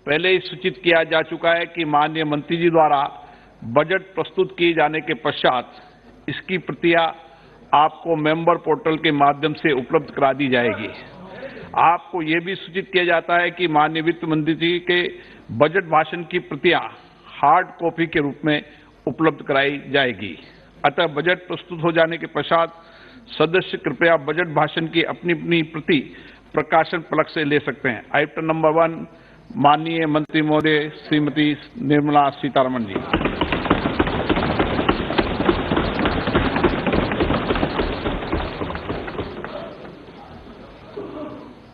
पहले ही सूचित किया जा चुका है कि माननीय मंत्री जी द्वारा बजट प्रस्तुत किए जाने के पश्चात इसकी प्रतियां आपको मेंबर पोर्टल के माध्यम से उपलब्ध करा दी जाएगी। आपको ये भी सूचित किया जाता है कि माननीय वित्त मंत्री जी के बजट भाषण की प्रतियां हार्ड कॉपी के रूप में उपलब्ध कराई जाएगी। अतः बजट प्रस्तुत हो जाने के पश्चात सदस्य कृपया बजट भाषण की अपनी अपनी प्रति प्रकाशन फलक से ले सकते हैं। आइटम नंबर 1, माननीय मंत्री महोदय श्रीमती निर्मला सीतारमण जी।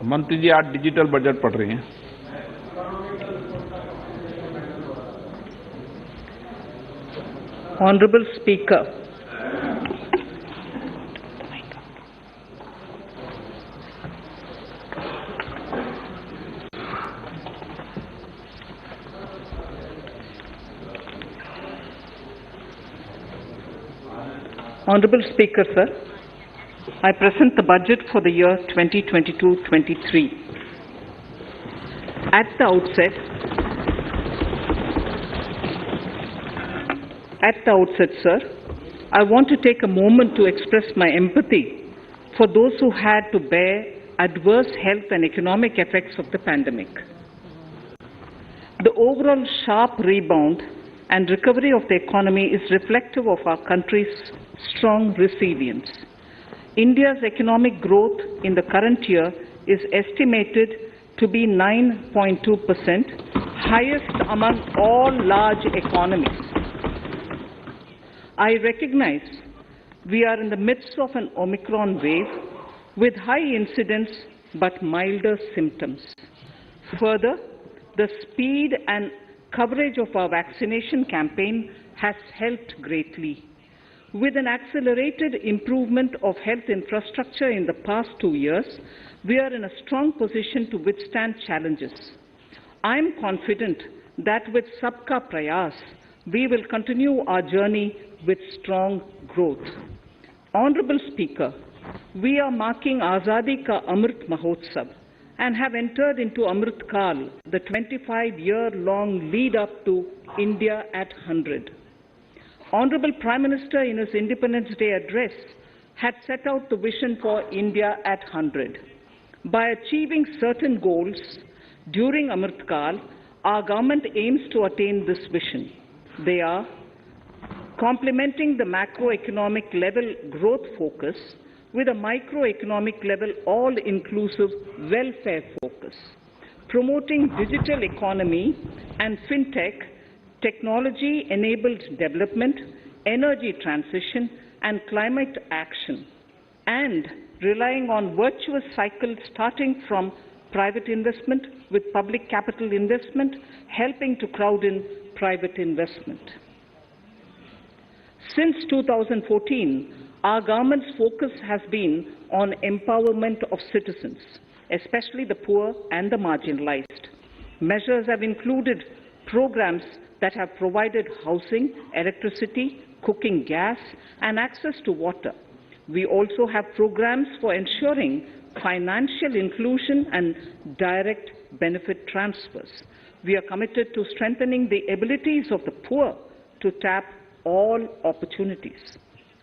मंत्री जी आज डिजिटल बजट पढ़ रही हैं। Honorable Speaker, Honorable Speaker, sir, I present the budget for the year 2022-23. At the outset, sir, I want to take a moment to express my empathy for those who had to bear adverse health and economic effects of the pandemic. The overall sharp rebound and recovery of the economy is reflective of our country's strong resilience. India's economic growth in the current year is estimated to be 9.2%, highest among all large economies. I recognize we are in the midst of an Omicron wave with high incidence but milder symptoms. Further, the speed and coverage of our vaccination campaign has helped greatly. With an accelerated improvement of health infrastructure in the past 2 years, we are in a strong position to withstand challenges. I am confident that with Sabka Prayas, we will continue our journey with strong growth. Honorable Speaker, we are marking Azadi Ka Amrit Mahotsav and have entered into Amrit Kal, the 25-year-long lead up to India at 100. Honorable Prime Minister in his Independence Day address had set out the vision for India at 100. By achieving certain goals during Amrit Kal, our government aims to attain this vision. They are complementing the macroeconomic level growth focus with a microeconomic level all-inclusive welfare focus, promoting digital economy and fintech, technology-enabled development, energy transition, and climate action, and relying on virtuous cycles starting from private investment with public capital investment, helping to crowd in private investment. Since 2014, our government's focus has been on empowerment of citizens, especially the poor and the marginalized. Measures have included programs that have provided housing, electricity, cooking gas, and access to water. We also have programs for ensuring financial inclusion and direct benefit transfers. We are committed to strengthening the abilities of the poor to tap all opportunities.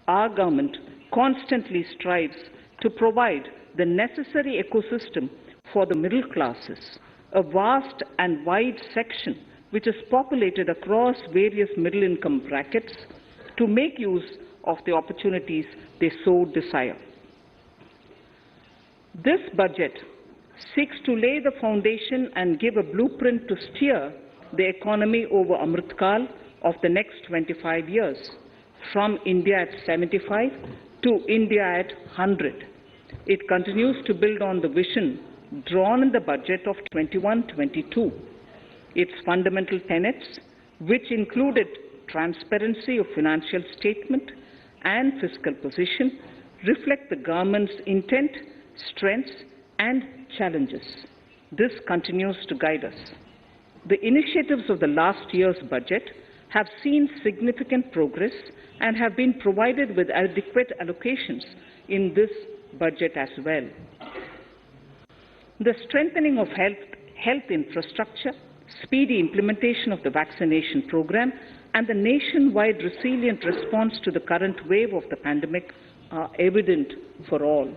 Our government constantly strives to provide the necessary ecosystem for the middle classes, a vast and wide section which is populated across various middle-income brackets, to make use of the opportunities they so desire. This budget seeks to lay the foundation and give a blueprint to steer the economy over Amrit Kal of the next 25 years, from India at 75 to India at 100. It continues to build on the vision drawn in the budget of 21-22. Its fundamental tenets, which included transparency of financial statement and fiscal position, reflect the government's intent, strengths, and challenges. This continues to guide us. The initiatives of the last year's budget have seen significant progress and have been provided with adequate allocations in this budget as well. The strengthening of health infrastructure speedy implementation of the vaccination program, and the nationwide resilient response to the current wave of the pandemic are evident for all.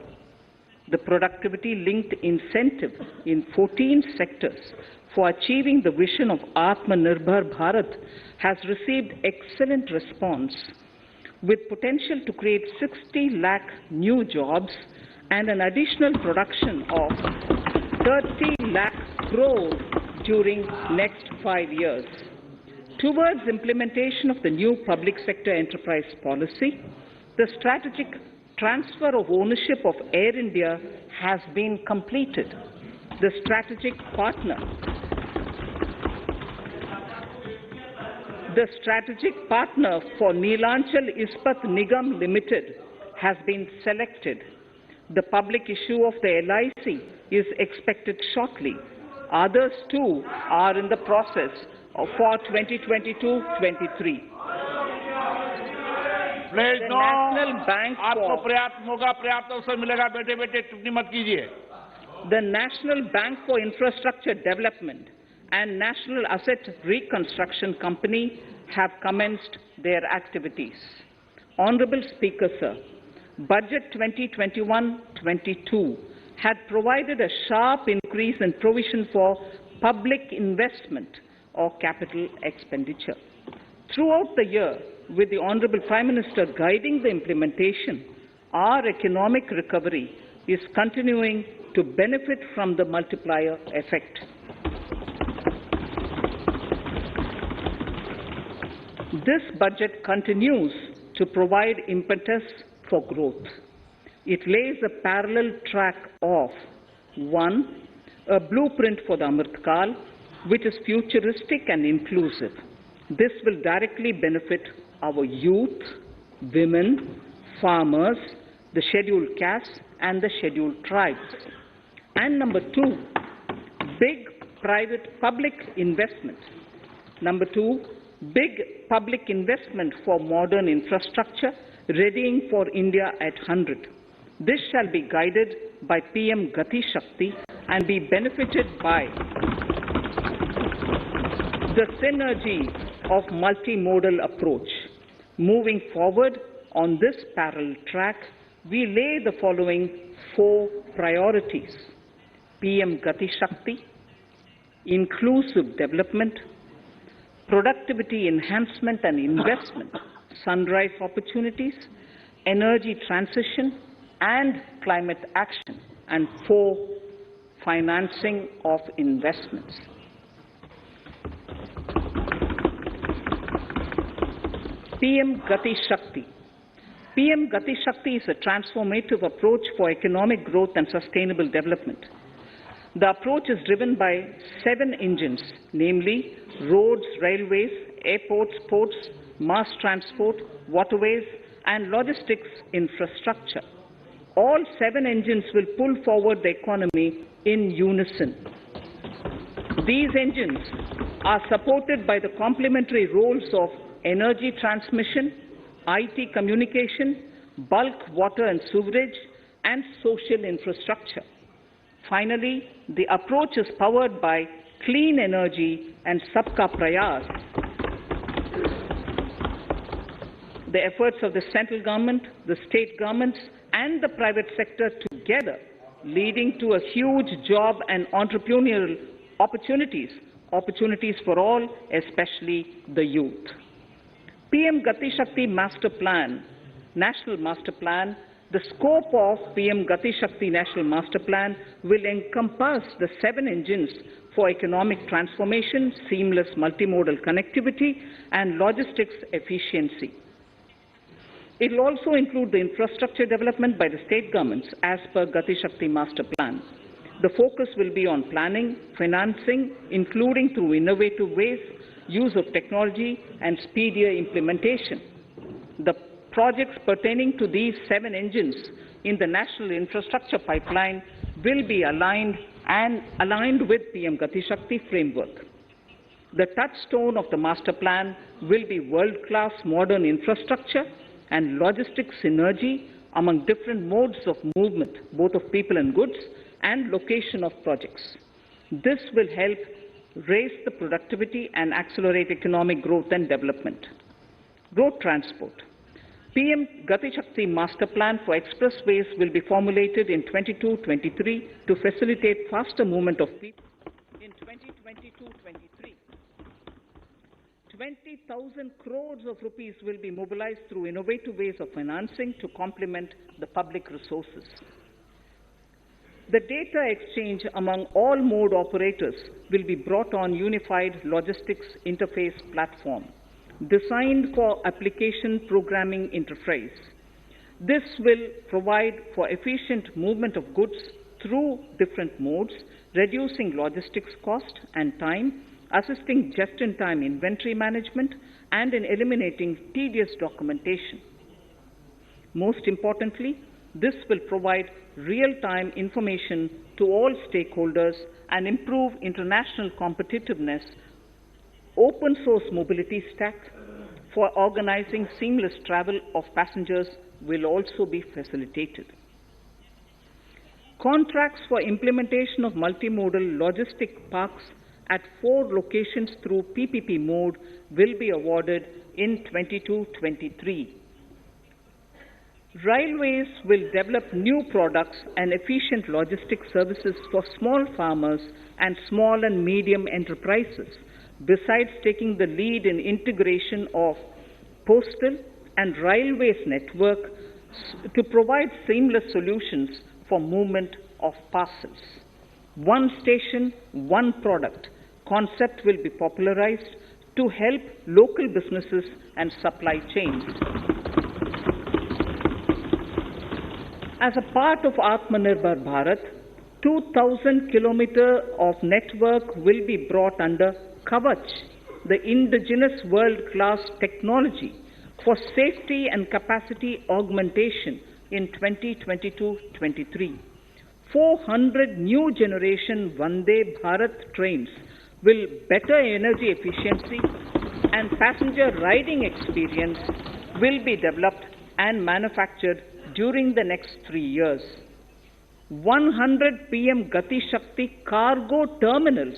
The productivity-linked incentive in 14 sectors for achieving the vision of Atmanirbhar Bharat has received excellent response, with potential to create 60 lakh new jobs and an additional production of 30 lakh crore during next 5 years. Towards implementation of the new public sector enterprise policy, the strategic transfer of ownership of Air India has been completed. The strategic partner for Neelachal Ispat Nigam Limited has been selected. The public issue of the LIC is expected shortly. Others too are in the process for 2022-23. Please know, National Bank आपको for पर्याप्त मौका, पर्याप्त अवसर मिलेगा। बेटे बेटे टिप्पणी मत कीजिए। the National Bank for Infrastructure Development and National Asset Reconstruction Company have commenced their activities. Honorable Speaker, sir, Budget 2021-22 had provided a sharp increase in provision for public investment or capital expenditure. Throughout the year, with the Honorable Prime Minister guiding the implementation, our economic recovery is continuing to benefit from the multiplier effect. This budget continues to provide impetus for growth. It lays a parallel track of 1. A blueprint for the Amrit Kal, which is futuristic and inclusive. This will directly benefit our youth, women, farmers, the scheduled castes, and the scheduled tribes. And number 2, big private public investment. Number 2, big public investment for modern infrastructure, readying for India at 100. This shall be guided by PM Gati Shakti and be benefited by the synergy of multimodal approach. Moving forward on this parallel track, we lay the following 4 priorities: PM Gati Shakti, inclusive development, productivity enhancement and investment, sunrise opportunities, energy transition, and climate action, and 4, financing of investments. PM Gati Shakti. PM Gati Shakti is a transformative approach for economic growth and sustainable development. The approach is driven by 7 engines, namely roads, railways, airports, ports, mass transport, waterways, and logistics infrastructure. All 7 engines will pull forward the economy in unison. These engines are supported by the complementary roles of energy transmission, IT communication, bulk water and sewerage, and social infrastructure. Finally, the approach is powered by clean energy and Sabka Prayas. The efforts of the central government, the state governments, and the private sector together, leading to a huge job and entrepreneurial opportunities for all, especially the youth. PM Gati Shakti Master Plan, National Master Plan. The scope of PM Gati Shakti National Master Plan will encompass the 7 engines for economic transformation, seamless multimodal connectivity, and logistics efficiency. It will also include the infrastructure development by the state governments as per Gati Shakti Master Plan. The focus will be on planning, financing, including through innovative ways, use of technology, and speedier implementation. The projects pertaining to these 7 engines in the national infrastructure pipeline will be aligned with PM Gati Shakti framework. The touchstone of the master plan will be world-class modern infrastructure and logistics synergy among different modes of movement, both of people and goods, and location of projects. This will help raise the productivity and accelerate economic growth and development. Road transport. PM Gati Shakti Master Plan for expressways will be formulated in 22-23 to facilitate faster movement of people in 2022-23. 20,000 crores of rupees will be mobilized through innovative ways of financing to complement the public resources. The data exchange among all mode operators will be brought on unified logistics interface platform, designed for application programming interface. This will provide for efficient movement of goods through different modes, reducing logistics cost and time, assisting just-in-time inventory management, and in eliminating tedious documentation. Most importantly, this will provide real-time information to all stakeholders and improve international competitiveness. Open source mobility stack for organizing seamless travel of passengers will also be facilitated. Contracts for implementation of multimodal logistic parks at 4 locations through PPP mode will be awarded in 22-23. Railways will develop new products and efficient logistics services for small farmers and small and medium enterprises, besides taking the lead in integration of postal and railways network to provide seamless solutions for movement of parcels. One station, one product concept will be popularized to help local businesses and supply chains. As a part of Atmanirbhar Bharat, 2,000 kilometers of network will be brought under Kavach, the indigenous world-class technology for safety and capacity augmentation in 2022-23. 400 new generation Vande Bharat trains will better energy efficiency and passenger riding experience will be developed and manufactured during the next 3 years. 100 PM Gati Shakti cargo terminals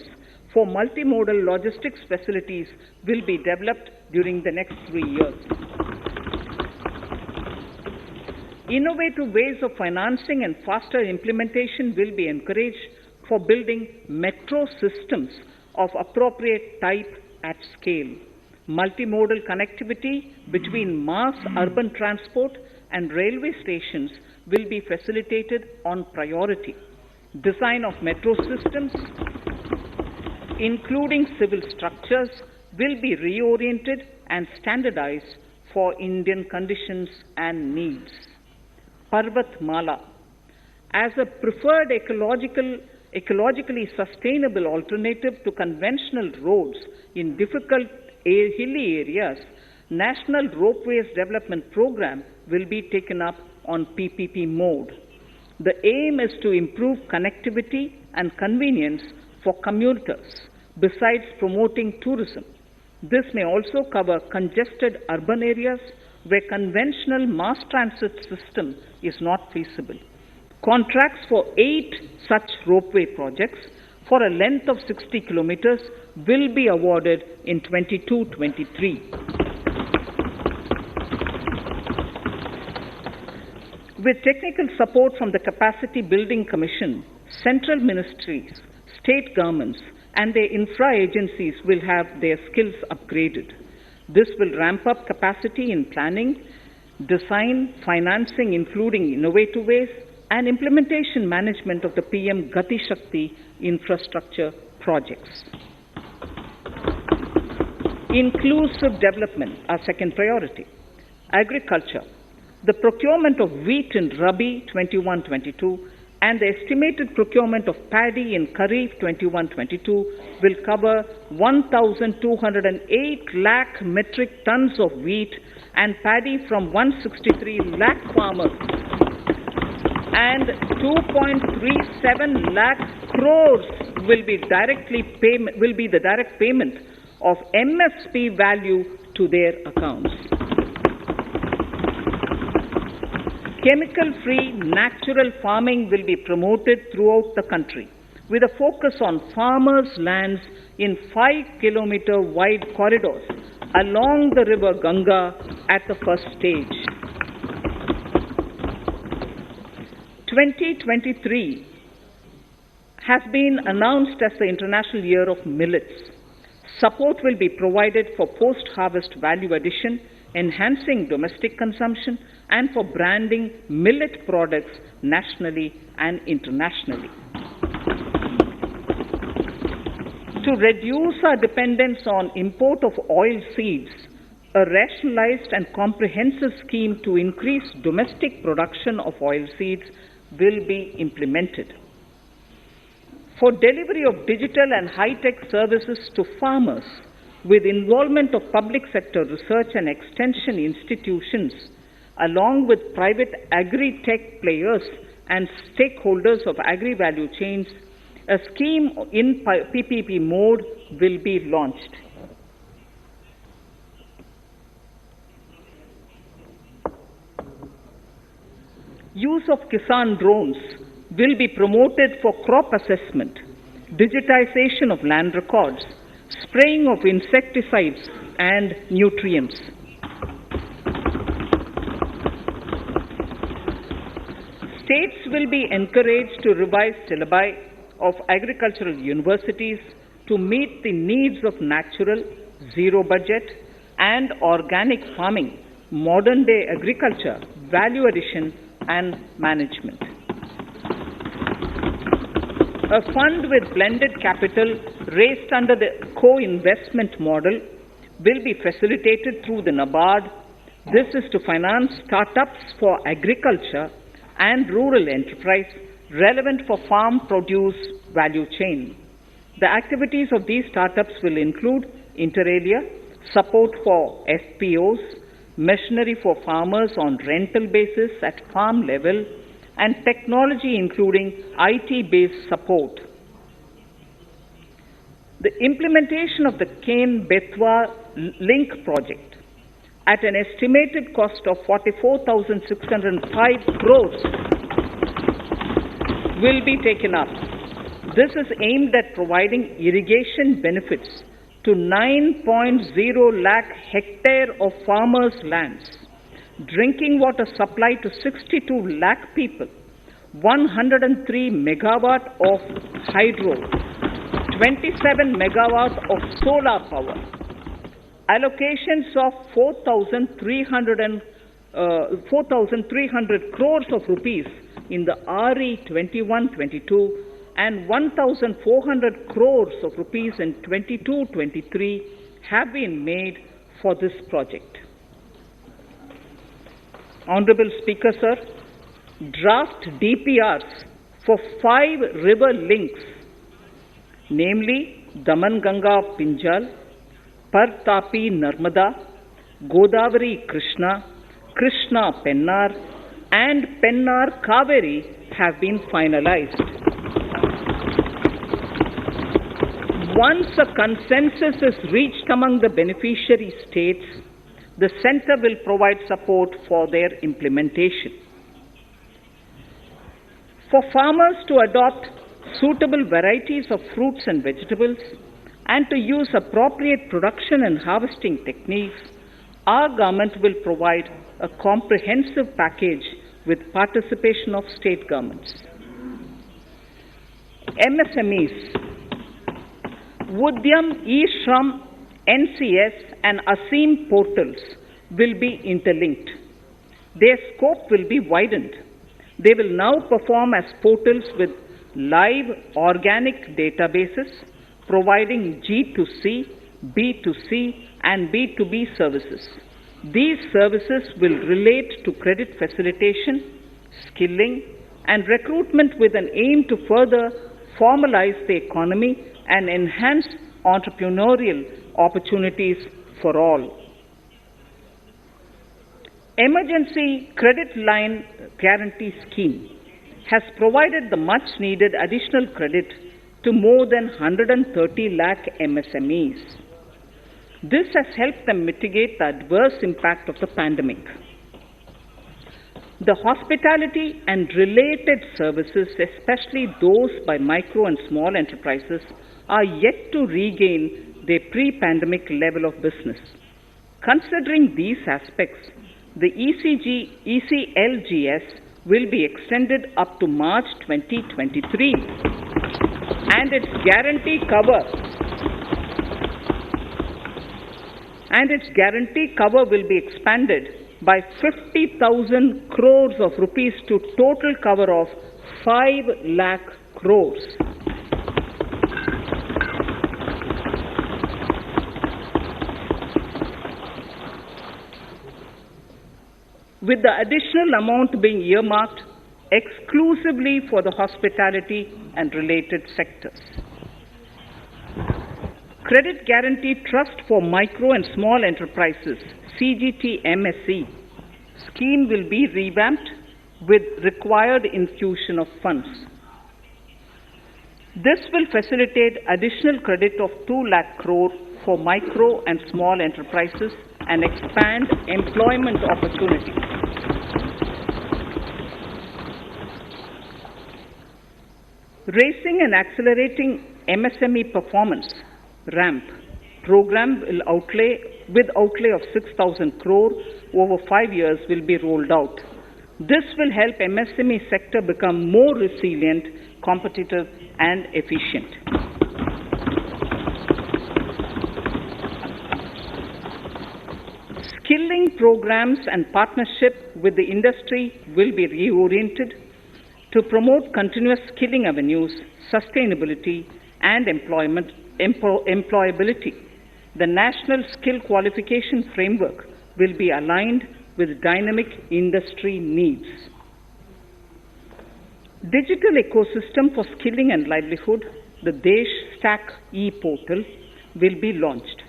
for multimodal logistics facilities will be developed during the next 3 years. Innovative ways of financing and faster implementation will be encouraged for building metro systems of appropriate type at scale. Multimodal connectivity between mass urban transport and railway stations will be facilitated on priority. Design of metro systems, including civil structures, will be reoriented and standardized for Indian conditions and needs. Parvat Mala. As a preferred ecologically sustainable alternative to conventional roads in difficult hilly areas, National Ropeways Development Program will be taken up on PPP mode. The aim is to improve connectivity and convenience for commuters, besides promoting tourism. This may also cover congested urban areas where conventional mass transit system is not feasible. Contracts for 8 such ropeway projects for a length of 60 kilometers will be awarded in 22-23. With technical support from the Capacity Building Commission, central ministries, state governments, and their infra agencies will have their skills upgraded. This will ramp up capacity in planning, design, financing, including innovative ways, and implementation management of the PM Gati Shakti infrastructure projects. Inclusive development, our second priority. Agriculture. The procurement of wheat in Rabi 21-22 and the estimated procurement of paddy in Kharif 21-22 will cover 1,208 lakh metric tons of wheat and paddy from 163 lakh farmers, and 2.37 lakh crores will be the direct payment of MSP value to their accounts. Chemical-free natural farming will be promoted throughout the country. with a focus on farmers' lands in 5-kilometer wide corridors along the river Ganga at the first stage. 2023 has been announced as the International Year of Millets. Support will be provided for post-harvest value addition, enhancing domestic consumption, and for branding millet products nationally and internationally. To reduce our dependence on import of oil seeds, a rationalized and comprehensive scheme to increase domestic production of oil seeds will be implemented. For delivery of digital and high-tech services to farmers, with involvement of public sector research and extension institutions, along with private agri-tech players and stakeholders of agri-value chains, a scheme in PPP mode will be launched. Use of Kisan drones will be promoted for crop assessment, digitization of land records, spraying of insecticides and nutrients. States will be encouraged to revise syllabi of agricultural universities to meet the needs of natural, zero budget, and organic farming, modern day agriculture, value addition, and management. A fund with blended capital raised under the co-investment model will be facilitated through the NABARD. This is to finance startups for agriculture and rural enterprise relevant for farm produce value chain. The activities of these startups will include inter alia, support for FPOs, machinery for farmers on rental basis at farm level, and technology including IT-based support. The implementation of the Ken-Betwa link project at an estimated cost of 44,605 crores will be taken up. This is aimed at providing irrigation benefits to 9.0 lakh hectare of farmers' lands, drinking water supply to 62 lakh people, 103 megawatt of hydro, 27 megawatt of solar power, allocations of 4,300 crores of rupees in the RE 21-22 and 1,400 crores of rupees in 22-23 have been made for this project. Honorable Speaker, sir, draft DPRs for 5 river links, namely Daman-Ganga Pinjal, Par-Tapi Nirmala, Godavari Krishna, Krishna Pennar, and Pennar Kaveri have been finalized. Once a consensus is reached among the beneficiary states, the Centre will provide support for their implementation. For farmers to adopt suitable varieties of fruits and vegetables and to use appropriate production and harvesting techniques, our government will provide a comprehensive package with participation of state governments. MSMEs, Udyam, eShram, NCS and ASEEM portals will be interlinked. Their scope will be widened. They will now perform as portals with live organic databases, providing G2C, B2C, and B2B services. These services will relate to credit facilitation, skilling, and recruitment with an aim to further formalize the economy and enhance entrepreneurial opportunities for all. Emergency Credit Line Guarantee Scheme has provided the much needed additional credit to more than 130 lakh MSMEs. This has helped them mitigate the adverse impact of the pandemic. The hospitality and related services, especially those by micro and small enterprises, are yet to regain their pre-pandemic level of business. Considering these aspects, the ECLGS will be extended up to March 2023, and its guarantee cover will be expanded by 50,000 crores of rupees to total cover of 5 lakh crores. With the additional amount being earmarked exclusively for the hospitality and related sectors. Credit Guarantee Trust for Micro and Small Enterprises, CGT-MSE, scheme will be revamped with required infusion of funds. This will facilitate additional credit of 2 lakh crore for micro and small enterprises and expand employment opportunities. Raising and Accelerating MSME Performance, RAMP, program with outlay of 6,000 crore over 5 years will be rolled out. This will help MSME sector become more resilient, competitive, and efficient. Skilling programs and partnership with the industry will be reoriented to promote continuous skilling avenues, sustainability, and employability. The National Skill Qualification Framework will be aligned with dynamic industry needs. Digital ecosystem for skilling and livelihood, the Desh Stack e-portal, will be launched.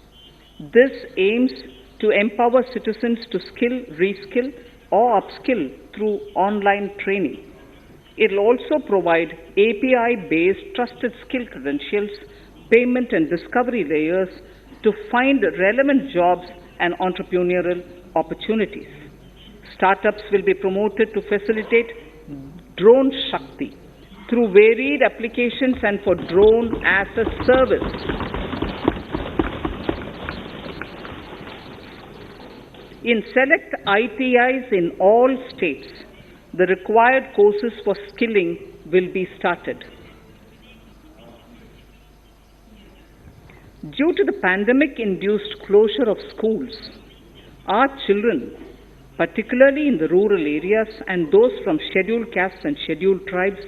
This aims to empower citizens to skill, reskill, or upskill through online training. It will also provide API-based trusted skill credentials, payment and discovery layers to find relevant jobs and entrepreneurial opportunities. Startups will be promoted to facilitate Drone Shakti through varied applications and for drone as a service. In select ITIs in all states, the required courses for skilling will be started. Due to the pandemic-induced closure of schools, our children, particularly in the rural areas and those from scheduled castes and scheduled tribes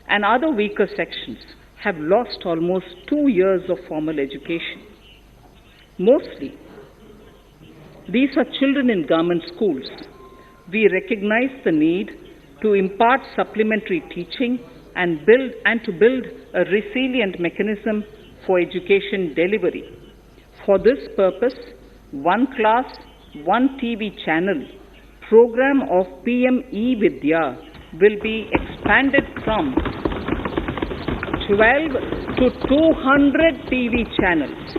and other weaker sections, have lost almost 2 years of formal education. Mostly, these are children in government schools. We recognize the need to impart supplementary teaching and to build a resilient mechanism for education delivery. For this purpose, One Class, One TV channel program of PM E-Vidya will be expanded from 12 to 200 TV channels.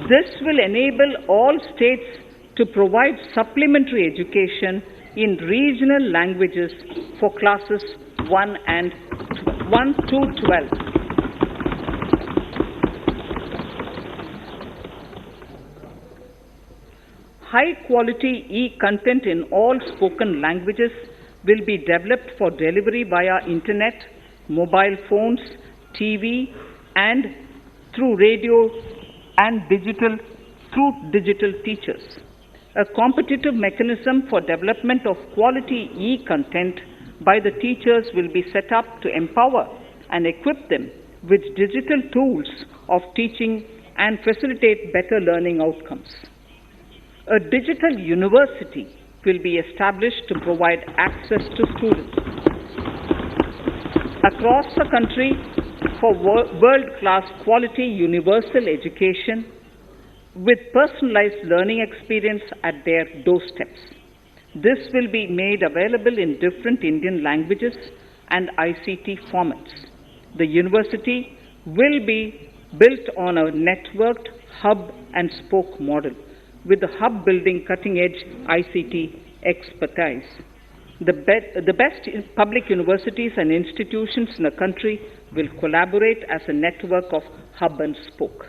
This will enable all states to provide supplementary education in regional languages for classes 1 to 12. High-quality e-content in all spoken languages will be developed for delivery via internet, mobile phones, TV, and through radio and through digital teachers. A competitive mechanism for development of quality e-content by the teachers will be set up to empower and equip them with digital tools of teaching and facilitate better learning outcomes. A digital university will be established to provide access to students across the country for world-class quality universal education with personalized learning experience at their doorsteps. This will be made available in different Indian languages and ICT formats. The university will be built on a networked hub and spoke model, with the hub building cutting-edge ICT expertise. The best public universities and institutions in the country will collaborate as a network of hub and spoke.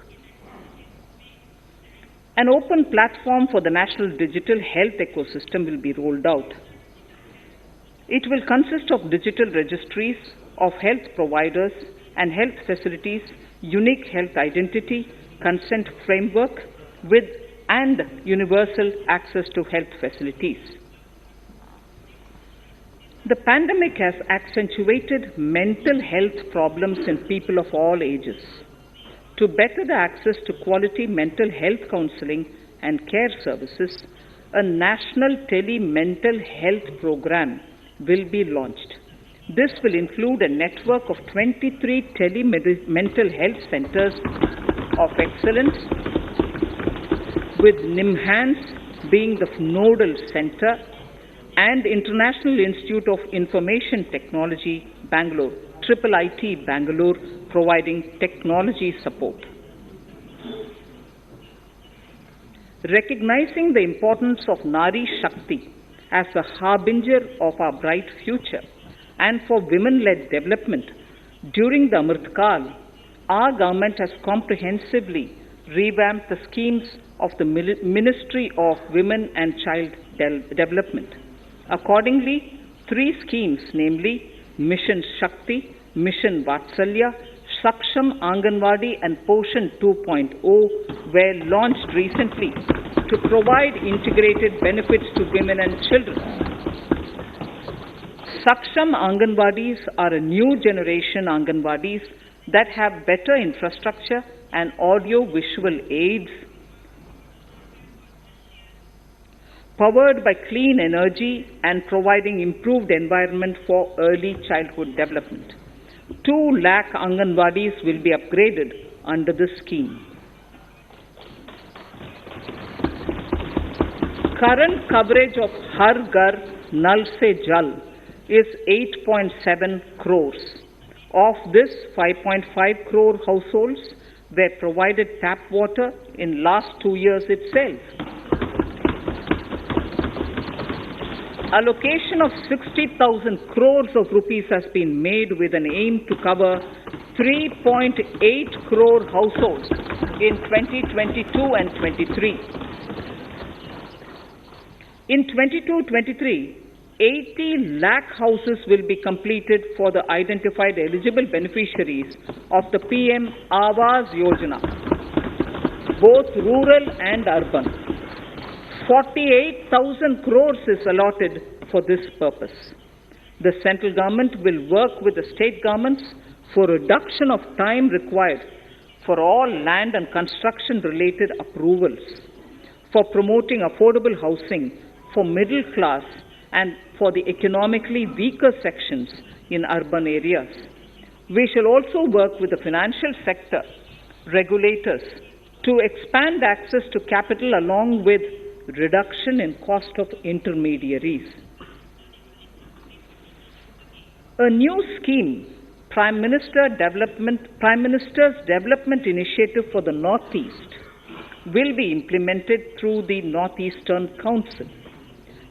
An open platform for the national digital health ecosystem will be rolled out. It will consist of digital registries of health providers and health facilities, unique health identity, consent framework, and universal access to health facilities. The pandemic has accentuated mental health problems in people of all ages. To better the access to quality mental health counseling and care services, a national Tele mental health program will be launched. This will include a network of 23 Tele mental health centers of excellence, with NIMHANS being the nodal center, and International Institute of Information Technology, Bangalore, IIIT Bangalore, providing technology support. Recognizing the importance of Nari Shakti as a harbinger of our bright future and for women-led development, during the Amrit Kal, our government has comprehensively revamped the schemes of the Ministry of Women and Child Development. Accordingly, 3 schemes, namely Mission Shakti, Mission Vatsalya, Saksham Anganwadi and Poshan 2.0 were launched recently to provide integrated benefits to women and children. Saksham Anganwadis are a new generation Anganwadis that have better infrastructure and audio-visual aids, powered by clean energy and providing improved environment for early childhood development. 2 lakh Anganwadis will be upgraded under this scheme. Current coverage of Har Ghar Nal Se Jal is 8.7 crores. Of this, 5.5 crore households were provided tap water in last 2 years itself. Allocation of 60,000 crores of rupees has been made with an aim to cover 3.8 crore households in 2022 and 23. In 22-23, 80 lakh houses will be completed for the identified eligible beneficiaries of the PM Awas Yojana, both rural and urban. 48,000 crores is allotted for this purpose. The central government will work with the state governments for reduction of time required for all land and construction related approvals, for promoting affordable housing for middle class and for the economically weaker sections in urban areas. We shall also work with the financial sector, regulators, to expand access to capital along with reduction in cost of intermediaries. A new scheme, Prime Minister's Development Initiative for the Northeast, will be implemented through the Northeastern Council.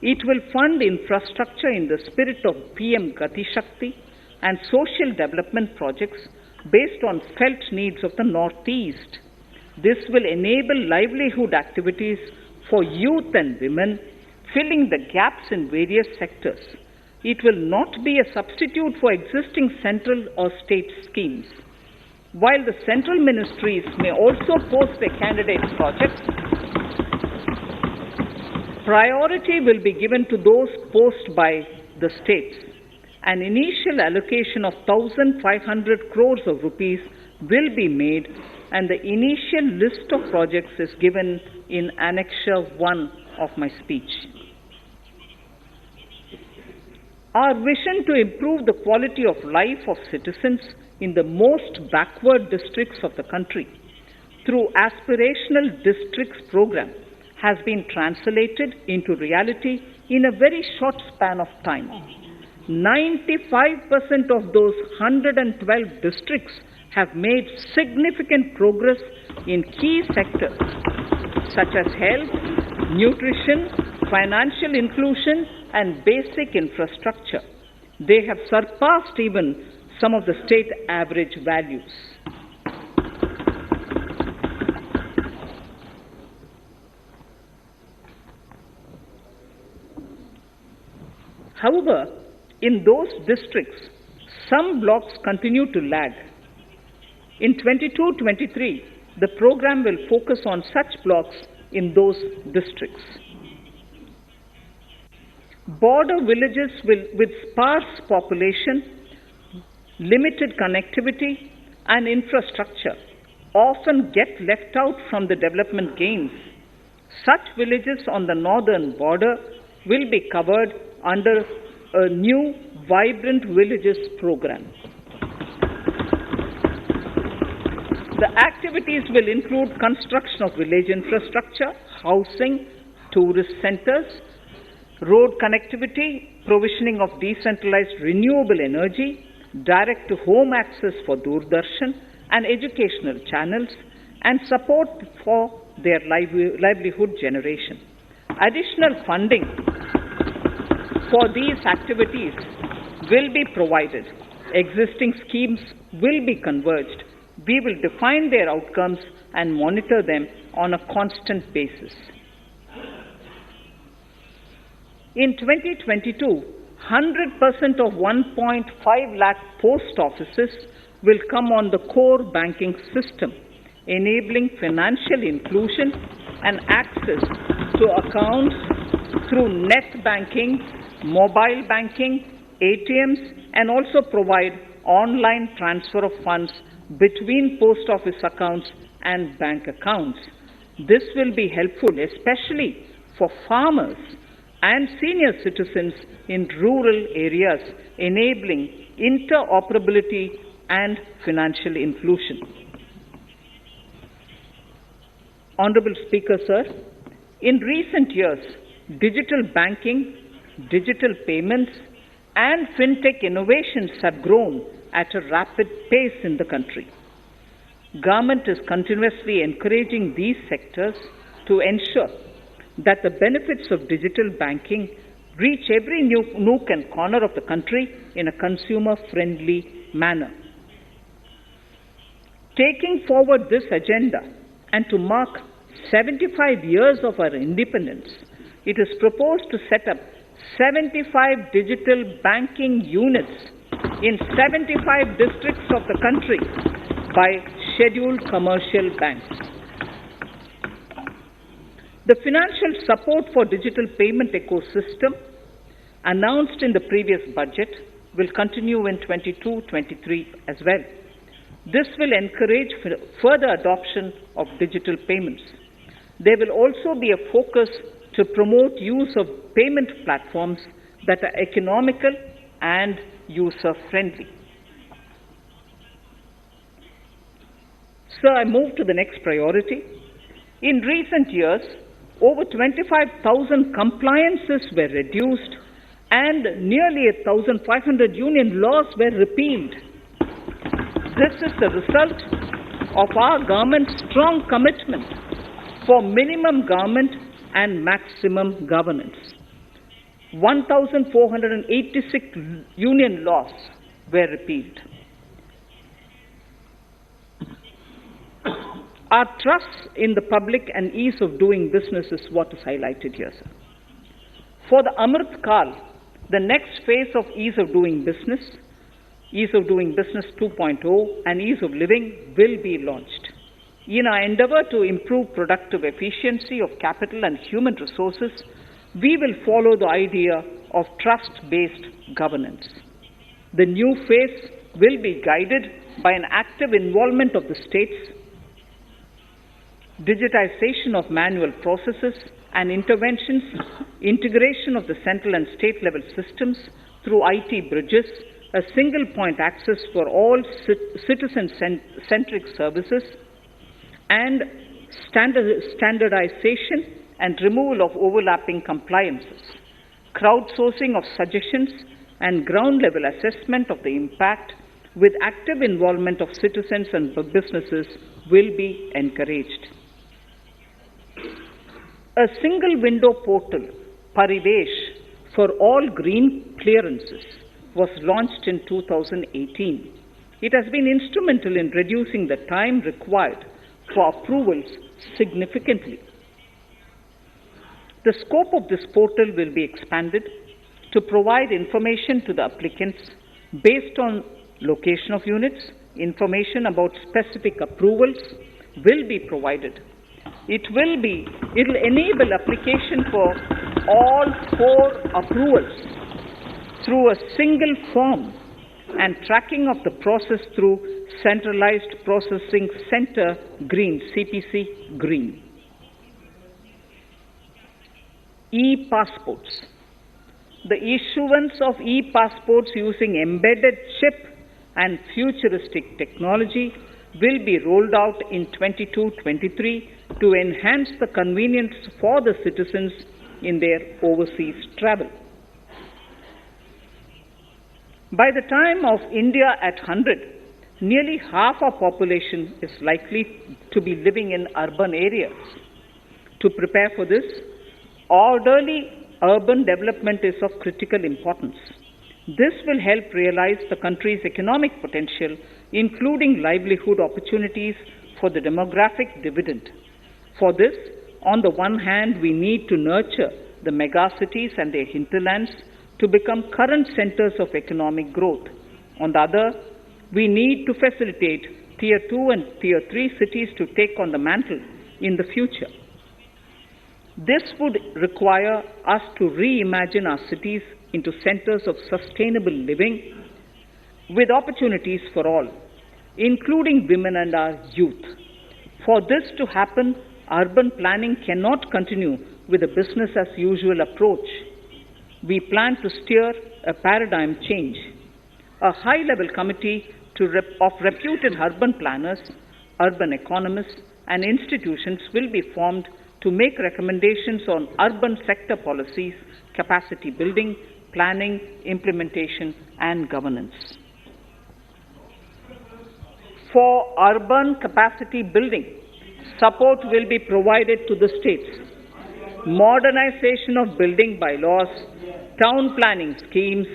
It will fund infrastructure in the spirit of PM Gati Shakti and social development projects based on felt needs of the Northeast. This will enable livelihood activities for youth and women, filling the gaps in various sectors. It will not be a substitute for existing central or state schemes. While the central ministries may also post their candidate projects, priority will be given to those posted by the states. An initial allocation of 1,500 crores of rupees will be made, and the initial list of projects is given in Annexure 1 of my speech. Our vision to improve the quality of life of citizens in the most backward districts of the country through Aspirational Districts program has been translated into reality in a very short span of time. 95% of those 112 districts have made significant progress in key sectors such as health, nutrition, financial inclusion and basic infrastructure. They have surpassed even some of the state average values. However, in those districts, some blocks continue to lag. In 22-23, the program will focus on such blocks in those districts. Border villages with sparse population, limited connectivity and infrastructure often get left out from the development gains. Such villages on the northern border will be covered under a new Vibrant Villages program. The activities will include construction of village infrastructure, housing, tourist centers, road connectivity, provisioning of decentralized renewable energy, direct-to-home access for Doordarshan and educational channels, and support for their livelihood generation. Additional funding for these activities will be provided. Existing schemes will be converged. We will define their outcomes and monitor them on a constant basis. In 2022, 100% of 1.5 lakh post offices will come on the core banking system, enabling financial inclusion and access to accounts through net banking, mobile banking, ATMs, and also provide online transfer of funds between post office accounts and bank accounts. This will be helpful especially for farmers and senior citizens in rural areas, enabling interoperability and financial inclusion. Honorable Speaker, sir, in recent years, digital banking, digital payments, and fintech innovations have grown at a rapid pace in the country. Government is continuously encouraging these sectors to ensure that the benefits of digital banking reach every nook and corner of the country in a consumer-friendly manner. Taking forward this agenda and to mark 75 years of our independence, it is proposed to set up 75 digital banking units in 75 districts of the country by scheduled commercial banks. The financial support for digital payment ecosystem announced in the previous budget will continue in 22-23 as well. This will encourage further adoption of digital payments. There will also be a focus to promote use of payment platforms that are economical and user-friendly. Sir, I move to the next priority. In recent years, over 25,000 compliances were reduced and nearly 1,500 union laws were repealed. This is the result of our government's strong commitment for minimum government and maximum governance. 1,486 union laws were repealed. Our trust in the public and ease of doing business is what is highlighted here, sir. For the Amrit Kal, the next phase of ease of doing business 2.0 and ease of living will be launched. In our endeavor to improve productive efficiency of capital and human resources, we will follow the idea of trust-based governance. The new phase will be guided by an active involvement of the states, digitization of manual processes and interventions, integration of the central and state level systems through IT bridges, a single point access for all citizen-centric services, and standardization and removal of overlapping compliances, crowdsourcing of suggestions and ground-level assessment of the impact with active involvement of citizens and businesses will be encouraged. A single window portal Parivesh for all green clearances was launched in 2018. It has been instrumental in reducing the time required for approvals significantly. The scope of this portal will be expanded to provide information to the applicants based on location of units. Information about specific approvals will be provided. It will enable application for all 4 approvals through a single form and tracking of the process through Centralized Processing Center Green, CPC Green. E-passports. The issuance of e-passports using embedded chip and futuristic technology will be rolled out in 22-23 to enhance the convenience for the citizens in their overseas travel. By the time of India at 100, nearly half our population is likely to be living in urban areas. To prepare for this, orderly urban development is of critical importance. This will help realize the country's economic potential, including livelihood opportunities for the demographic dividend. For this, on the one hand, we need to nurture the megacities and their hinterlands to become current centers of economic growth. On the other, we need to facilitate Tier 2 and Tier 3 cities to take on the mantle in the future. This would require us to reimagine our cities into centers of sustainable living with opportunities for all, including women and our youth. For this to happen, urban planning cannot continue with a business-as-usual approach. We plan to steer a paradigm change. A high-level committee of reputed urban planners, urban economists, and institutions will be formed to make recommendations on urban sector policies, capacity building, planning, implementation, and governance. For urban capacity building, support will be provided to the states. Modernization of building bylaws, town planning schemes,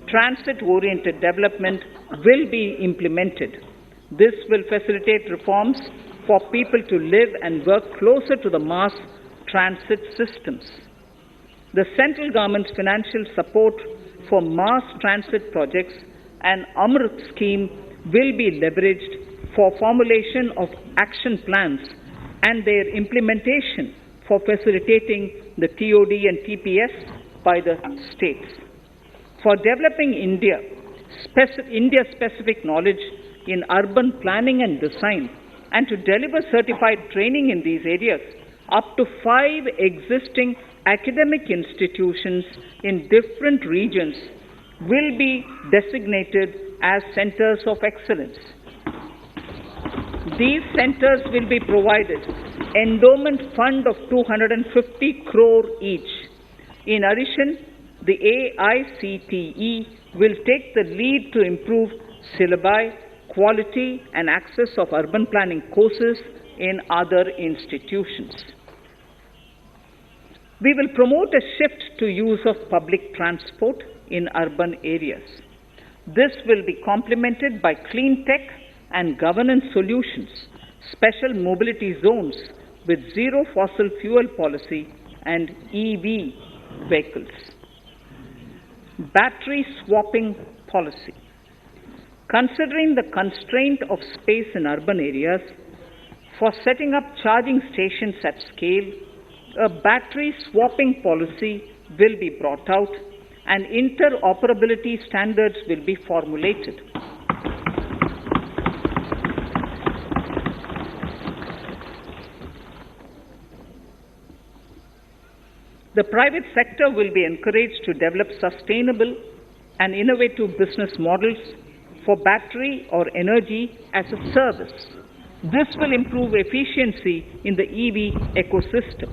transit-oriented development will be implemented. This will facilitate reforms for people to live and work closer to the mass transit systems. The central government's financial support for mass transit projects and Amrit scheme will be leveraged for formulation of action plans and their implementation for facilitating the TOD and TPS by the states. For developing India-specific knowledge in urban planning and design, and to deliver certified training in these areas, up to 5 existing academic institutions in different regions will be designated as centers of excellence. These centers will be provided endowment fund of 250 crore each. In addition, the AICTE will take the lead to improve syllabi, quality and access of urban planning courses in other institutions. We will promote a shift to use of public transport in urban areas. This will be complemented by clean tech and governance solutions, special mobility zones with zero fossil fuel policy and EV vehicles. Battery swapping policy. Considering the constraint of space in urban areas, for setting up charging stations at scale, a battery swapping policy will be brought out and interoperability standards will be formulated. The private sector will be encouraged to develop sustainable and innovative business models for battery or energy as a service. This will improve efficiency in the EV ecosystem.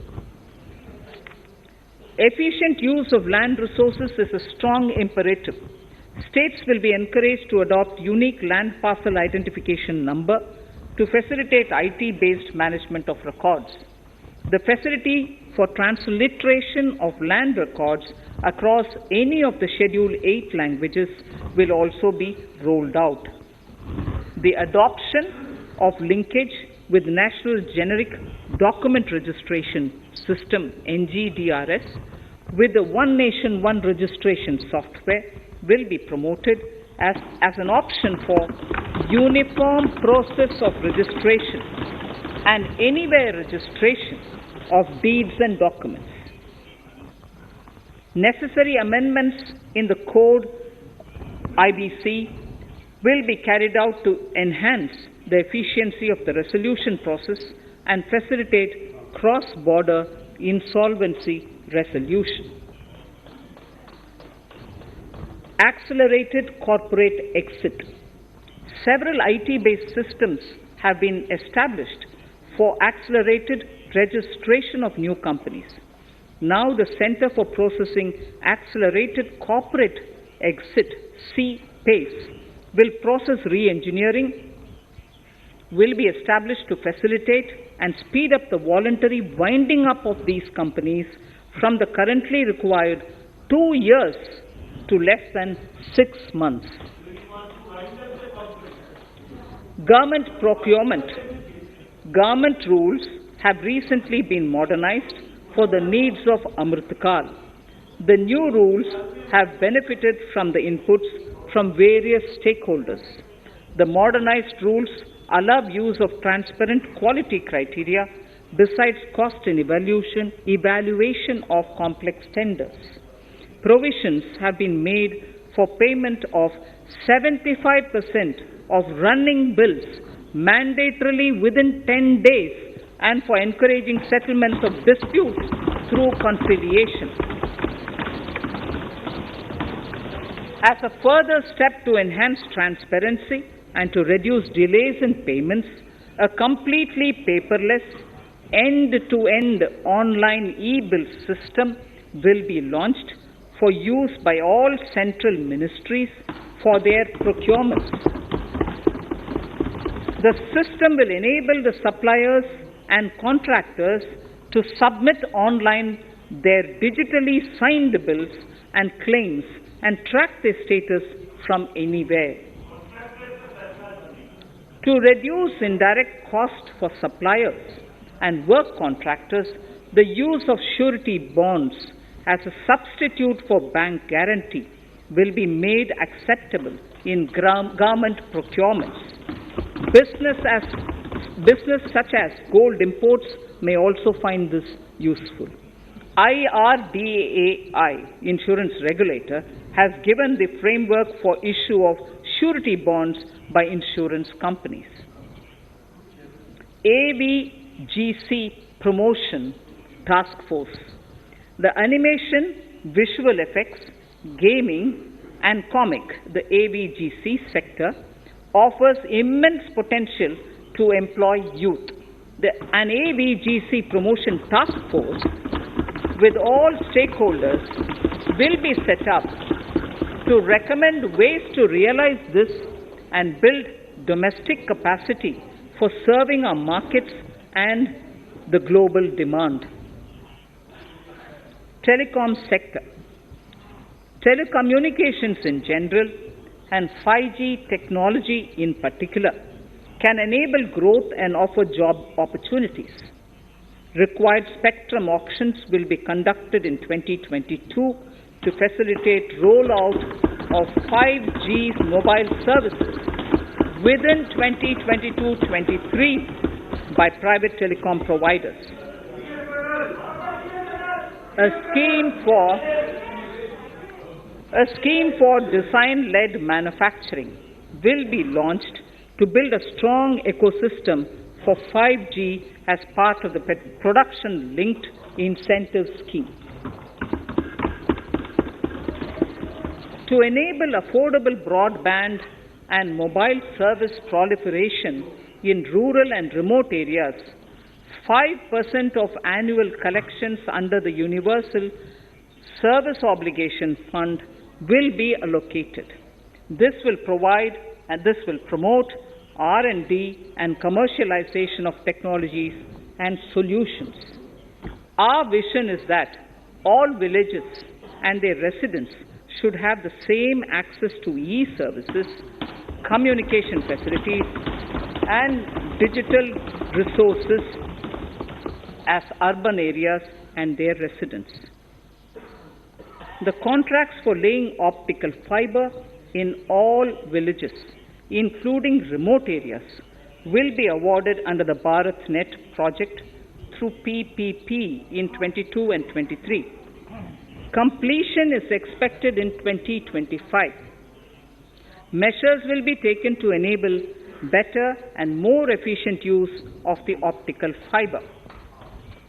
Efficient use of land resources is a strong imperative. States will be encouraged to adopt unique land parcel identification number to facilitate IT-based management of records. The facility for transliteration of land records across any of the Schedule 8 languages will also be rolled out. The adoption of linkage with National Generic Document Registration System (NGDRS) with the One Nation, One Registration software will be promoted as an option for uniform process of registration and anywhere registration of deeds and documents. Necessary amendments in the Code IBC will be carried out to enhance the efficiency of the resolution process and facilitate cross-border insolvency resolution. Accelerated corporate exit. Several IT-based systems have been established for accelerated registration of new companies. Now the Center for Processing Accelerated Corporate Exit, CPACE, will process re-engineering, will be established to facilitate and speed up the voluntary winding up of these companies from the currently required 2 years to less than 6 months. Government procurement. Government rules have recently been modernized for the needs of Amritkal. The new rules have benefited from the inputs from various stakeholders. The modernized rules allow use of transparent quality criteria besides cost and evaluation of complex tenders. Provisions have been made for payment of 75% of running bills mandatorily within 10 days and for encouraging settlements of disputes through conciliation. As a further step to enhance transparency and to reduce delays in payments, a completely paperless, end-to-end online e-bill system will be launched for use by all central ministries for their procurements. The system will enable the suppliers and contractors to submit online their digitally signed bills and claims and track their status from anywhere. To reduce indirect cost for suppliers and work contractors, the use of surety bonds as a substitute for bank guarantee will be made acceptable in government procurements. Business such as gold imports may also find this useful. IRDAI, insurance regulator, has given the framework for issue of surety bonds by insurance companies. AVGC Promotion Task Force. The animation, visual effects, gaming and comic, the AVGC sector, offers immense potential to employ youth. An AVGC Promotion Task Force with all stakeholders will be set up to recommend ways to realize this and build domestic capacity for serving our markets and the global demand. Telecom sector. Telecommunications in general and 5G technology in particular can enable growth and offer job opportunities. Required spectrum auctions will be conducted in 2022 to facilitate rollout of 5G mobile services within 2022-23 by private telecom providers. A scheme for design-led manufacturing will be launched to build a strong ecosystem for 5G as part of the production-linked incentive scheme. To enable affordable broadband and mobile service proliferation in rural and remote areas, 5% of annual collections under the Universal Service Obligation Fund will be allocated. This will promote R&D and commercialization of technologies and solutions. Our vision is that all villages and their residents should have the same access to e-services, communication facilities, and digital resources as urban areas and their residents. The contracts for laying optical fiber in all villages, including remote areas, will be awarded under the BharatNet project through PPP in 22 and 23. Completion is expected in 2025. Measures will be taken to enable better and more efficient use of the optical fiber.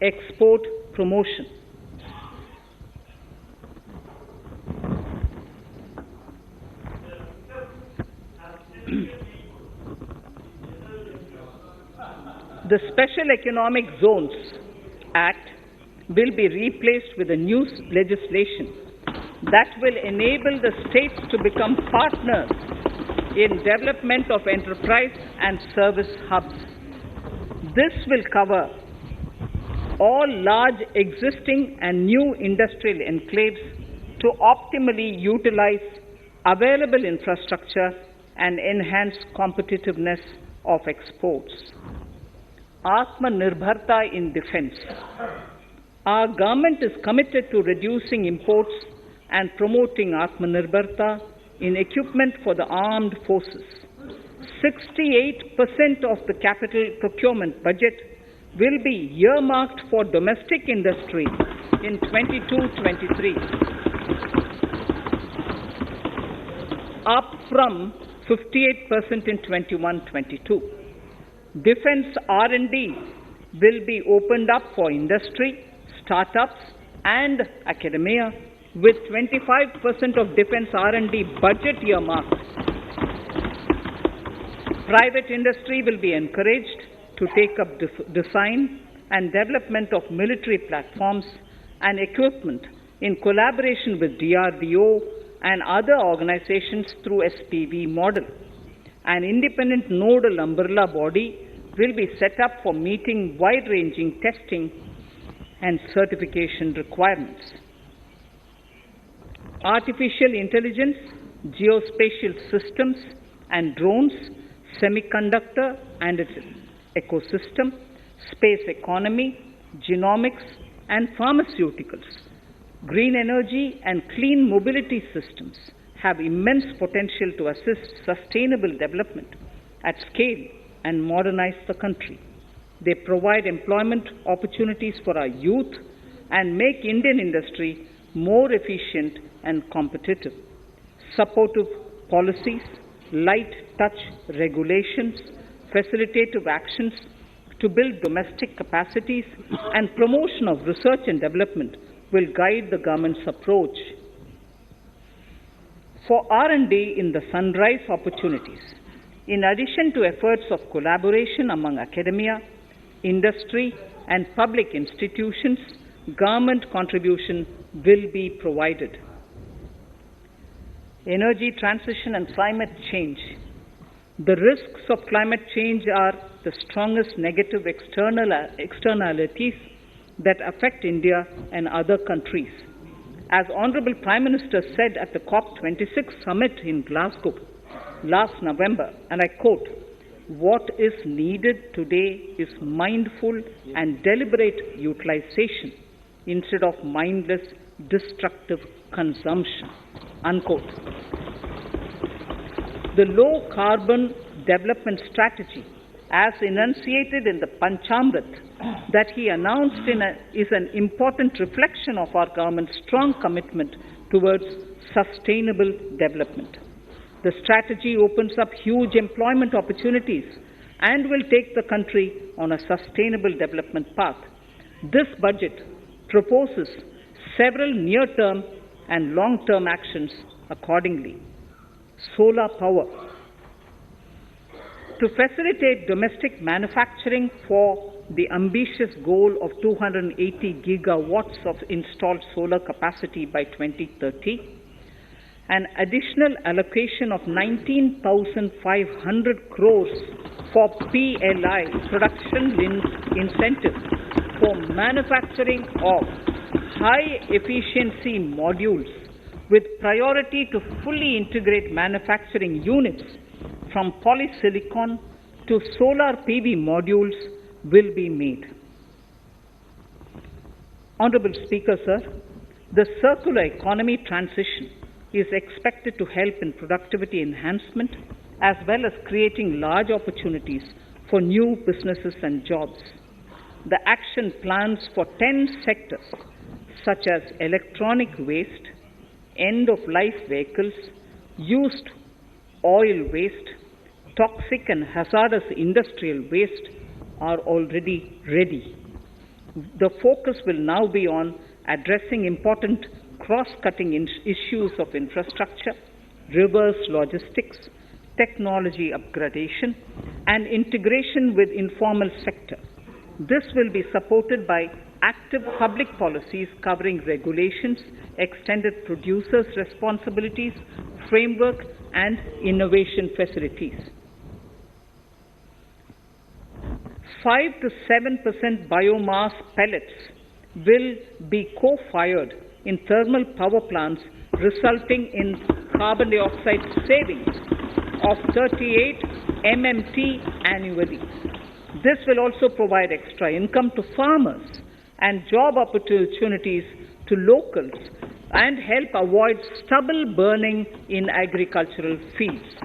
Export promotion. The Special Economic Zones Act will be replaced with a new legislation that will enable the states to become partners in development of enterprise and service hubs. This will cover all large existing and new industrial enclaves to optimally utilize available infrastructure and enhance competitiveness of exports. Atmanirbharta in defense. Our government is committed to reducing imports and promoting Atmanirbharta in equipment for the armed forces. 68% of the capital procurement budget will be earmarked for domestic industry in 22-23, up from 58% in 21-22. Defense R&D will be opened up for industry, startups, and academia, with 25% of defense R&D budget earmarked. Private industry will be encouraged to take up design and development of military platforms and equipment in collaboration with DRDO and other organizations through SPV model. An independent nodal umbrella body will be set up for meeting wide-ranging testing and certification requirements. Artificial intelligence, geospatial systems and drones, semiconductor and its ecosystem, space economy, genomics and pharmaceuticals, green energy and clean mobility systems have immense potential to assist sustainable development at scale and modernize the country. They provide employment opportunities for our youth and make Indian industry more efficient and competitive. Supportive policies, light touch regulations, facilitative actions to build domestic capacities and promotion of research and development will guide the government's approach. For R&D in the sunrise opportunities, in addition to efforts of collaboration among academia, industry and public institutions, government contribution will be provided. Energy transition and climate change. The risks of climate change are the strongest negative externalities that affect India and other countries. As Honorable Prime Minister said at the COP26 summit in Glasgow last November, and I quote, "What is needed today is mindful and deliberate utilization instead of mindless, destructive consumption," unquote. The low carbon development strategy, as enunciated in the Panchamrit that he announced is an important reflection of our government's strong commitment towards sustainable development. The strategy opens up huge employment opportunities and will take the country on a sustainable development path. This budget proposes several near-term and long-term actions accordingly. Solar power. To facilitate domestic manufacturing for the ambitious goal of 280 gigawatts of installed solar capacity by 2030, an additional allocation of 19,500 crores for PLI, production linked incentive, for manufacturing of high-efficiency modules with priority to fully integrate manufacturing units from polysilicon to solar PV modules will be made. Honorable Speaker, sir, the circular economy transition is expected to help in productivity enhancement as well as creating large opportunities for new businesses and jobs. The action plans for 10 sectors such as electronic waste, end-of-life vehicles, used oil waste, toxic and hazardous industrial waste are already ready. The focus will now be on addressing important cross-cutting issues of infrastructure, reverse logistics, technology upgradation, and integration with informal sector. This will be supported by active public policies covering regulations, extended producers' responsibilities, framework, and innovation facilities. 5 to 7% biomass pellets will be co-fired in thermal power plants, resulting in carbon dioxide savings of 38 MMT annually. This will also provide extra income to farmers and job opportunities to locals and help avoid stubble burning in agricultural fields.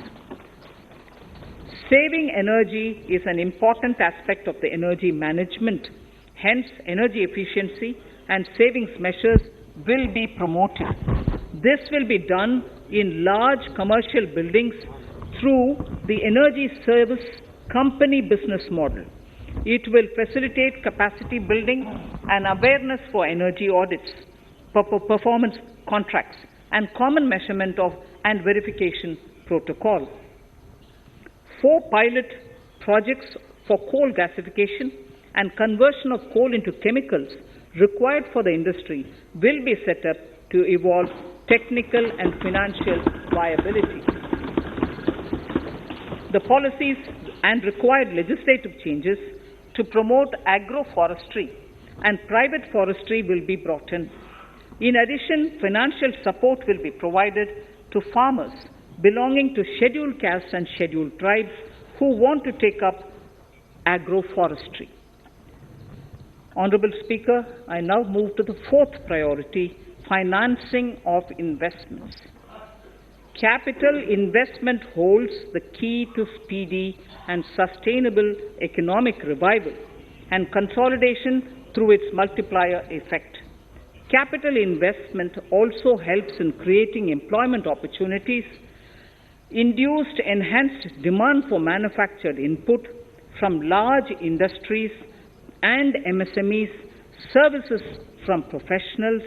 Saving energy is an important aspect of the energy management. Hence, energy efficiency and savings measures will be promoted. This will be done in large commercial buildings through the energy service company business model. It will facilitate capacity building and awareness for energy audits, performance contracts, and common measurement of and verification protocol. 4 pilot projects for coal gasification and conversion of coal into chemicals required for the industry will be set up to evolve technical and financial viability. The policies and required legislative changes to promote agroforestry and private forestry will be brought in. In addition, financial support will be provided to farmers belonging to scheduled castes and scheduled tribes who want to take up agroforestry. Honorable Speaker, I now move to the 4th priority, financing of investments. Capital investment holds the key to speedy and sustainable economic revival and consolidation through its multiplier effect. Capital investment also helps in creating employment opportunities, induced enhanced demand for manufactured input from large industries and MSMEs, services from professionals,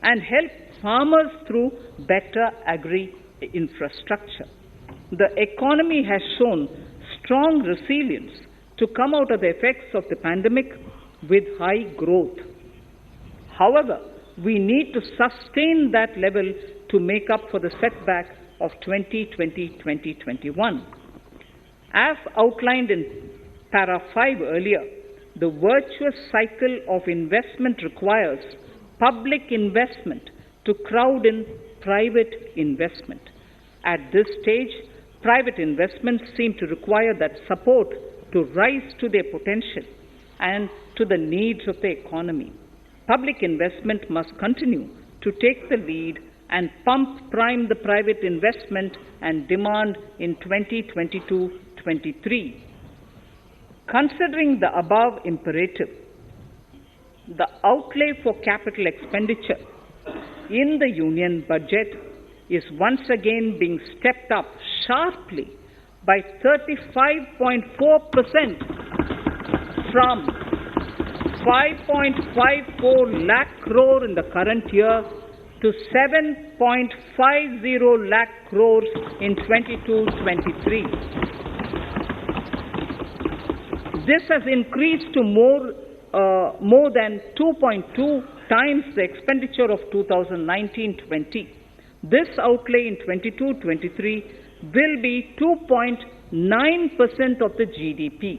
and help farmers through better agri-infrastructure. The economy has shown strong resilience to come out of the effects of the pandemic with high growth. However, we need to sustain that level to make up for the setback of 2020-2021. As outlined in para 5 earlier, the virtuous cycle of investment requires public investment to crowd in private investment. At this stage, private investments seem to require that support to rise to their potential and to the needs of the economy. Public investment must continue to take the lead and prime the private investment and demand in 2022-23. Considering the above imperative, the outlay for capital expenditure in the union budget is once again being stepped up sharply by 35.4% from 5.54 lakh crore in the current year to 7.50 lakh crores in 22-23. This has increased to more than 2.2 times the expenditure of 2019-20. This outlay in 22-23 will be 2.9% of the GDP.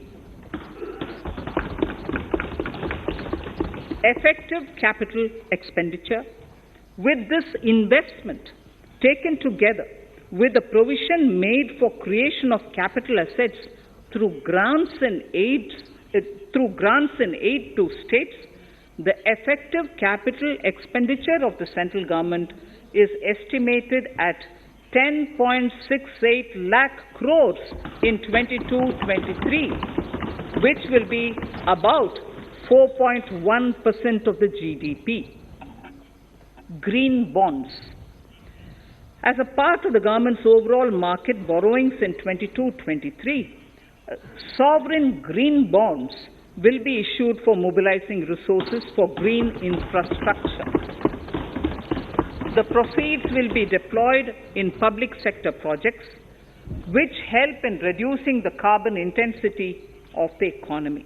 effective capital expenditure. With this investment taken together with the provision made for creation of capital assets through grants and aid to states, the effective capital expenditure of the central government is estimated at 10.68 lakh crores in 22-23, which will be about 4.1% of the GDP. Green bonds. As a part of the government's overall market borrowings in 22-23, sovereign green bonds will be issued for mobilizing resources for green infrastructure. The proceeds will be deployed in public sector projects which help in reducing the carbon intensity of the economy.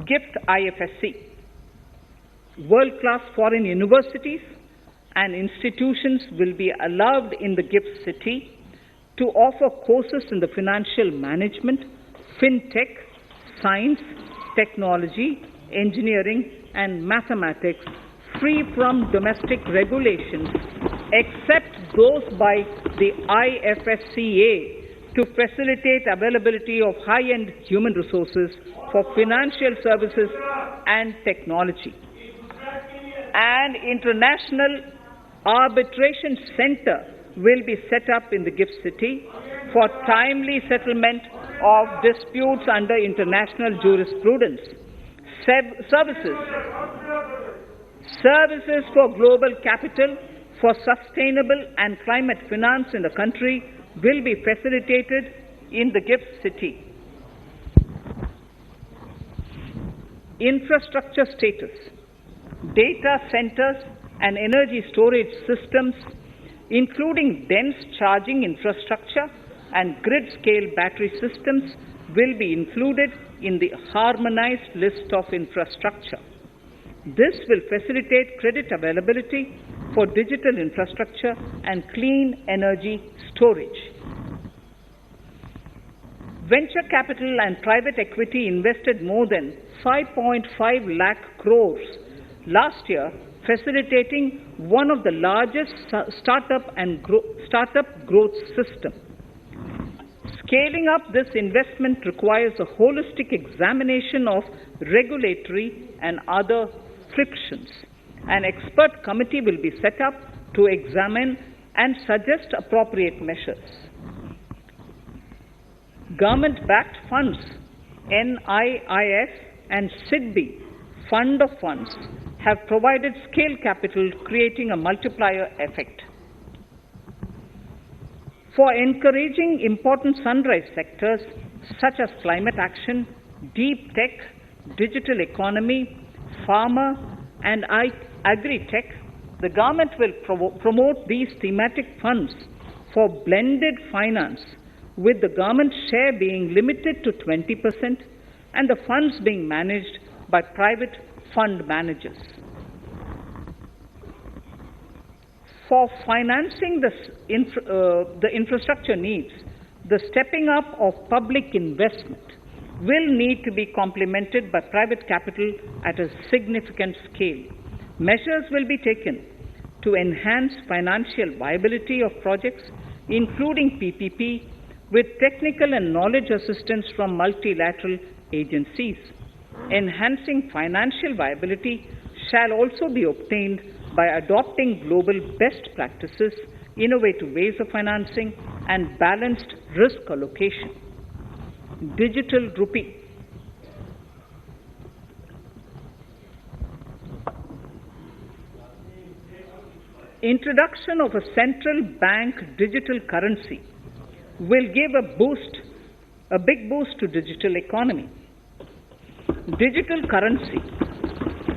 GIFT IFSC. World-class foreign universities and institutions will be allowed in the GIFT city to offer courses in the financial management, fintech, science, technology, engineering, and mathematics, free from domestic regulations, except those by the IFSCA, to facilitate availability of high-end human resources for financial services and technology. An international arbitration center will be set up in the GIFT city for timely settlement of disputes under international jurisprudence. Services for global capital for sustainable and climate finance in the country will be facilitated in the GIFT city. Infrastructure status. Data centers and energy storage systems, including dense charging infrastructure and grid-scale battery systems, will be included in the harmonized list of infrastructure. This will facilitate credit availability for digital infrastructure and clean energy storage. Venture capital and private equity invested more than 5.5 lakh crores last year, facilitating one of the largest startup growth system. Scaling up this investment requires a holistic examination of regulatory and other frictions. An expert committee will be set up to examine and suggest appropriate measures. Government-backed funds, NIIF and SIDBI, Fund of Funds, have provided scale capital, creating a multiplier effect. For encouraging important sunrise sectors such as climate action, deep tech, digital economy, pharma, and agri-tech, the government will promote these thematic funds for blended finance, with the government share being limited to 20% and the funds being managed by private fund managers. For financing the infrastructure needs, the stepping up of public investment will need to be complemented by private capital at a significant scale. Measures will be taken to enhance financial viability of projects, including PPP, with technical and knowledge assistance from multilateral agencies. Enhancing financial viability shall also be obtained by adopting global best practices, innovative ways of financing, and balanced risk allocation. Digital rupee. Introduction of a central bank digital currency will give a big boost to digital economy. Digital currency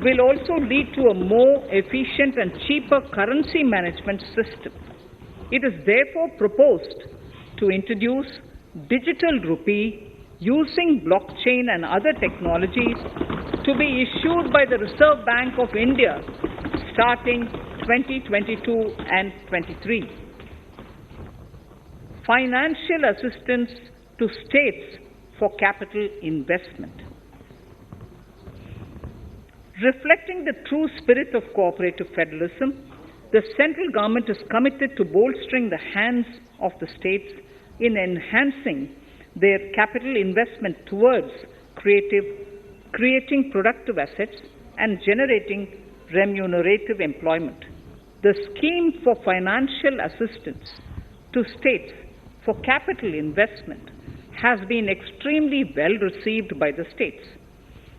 will also lead to a more efficient and cheaper currency management system. It is therefore proposed to introduce digital rupee using blockchain and other technologies to be issued by the Reserve Bank of India starting 2022 and 23. Financial assistance to states for capital investment. Reflecting the true spirit of cooperative federalism, the central government is committed to bolstering the hands of the states in enhancing their capital investment towards creating productive assets and generating remunerative employment. The scheme for financial assistance to states for capital investment has been extremely well received by the states.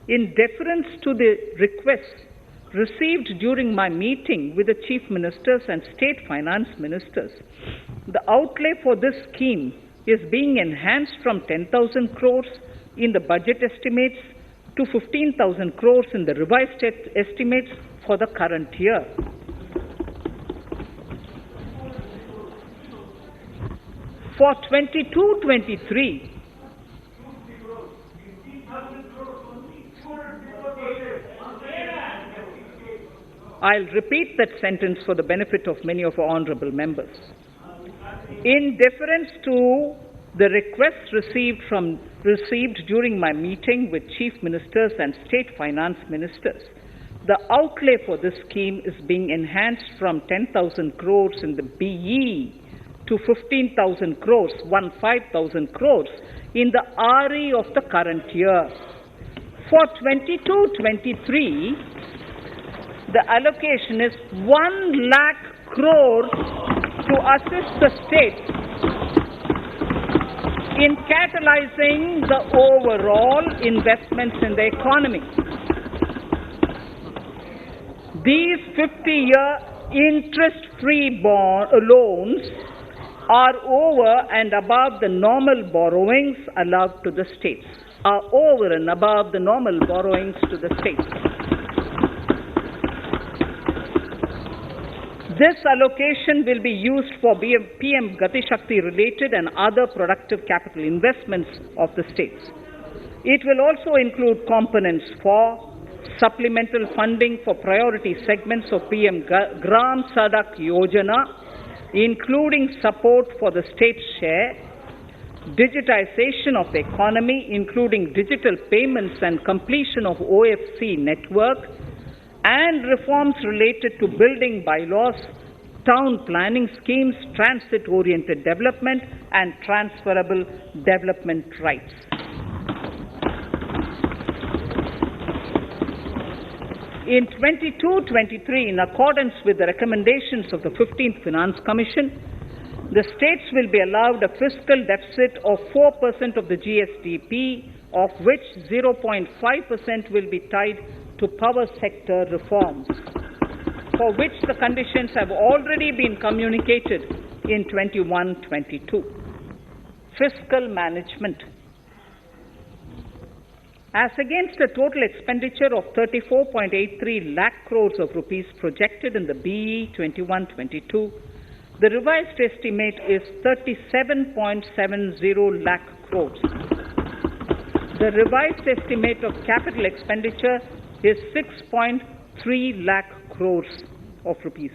In deference to the requests received during my meeting with the chief ministers and state finance ministers, the outlay for this scheme is being enhanced from 10,000 crores in the budget estimates to 15,000 crores in the revised estimates for the current year. For 22-23, I'll repeat that sentence for the benefit of many of our honourable members. In deference to the requests received during my meeting with chief ministers and state finance ministers, the outlay for this scheme is being enhanced from 10,000 crores in the BE to 15,000 crores, 15,000 crores in the RE of the current year. For 22-23, the allocation is 1 lakh crores to assist the states in catalyzing the overall investments in the economy. These 50-year interest-free loans are over and above the normal borrowings allowed to the states, This allocation will be used for PM Gati Shakti related and other productive capital investments of the states. It will also include components for supplemental funding for priority segments of PM Gram Sadak Yojana, including support for the state share, digitization of the economy, including digital payments and completion of OFC network, and reforms related to building bylaws, town planning schemes, transit-oriented development, and transferable development rights. In 22-23, in accordance with the recommendations of the 15th Finance Commission, the states will be allowed a fiscal deficit of 4% of the GSDP, of which 0.5% will be tied to power sector reforms, for which the conditions have already been communicated in 21-22. Fiscal management. As against a total expenditure of 34.83 lakh crores of rupees projected in the BE 21-22, the revised estimate is 37.70 lakh crores. The revised estimate of capital expenditure is 6.3 lakh crores of rupees.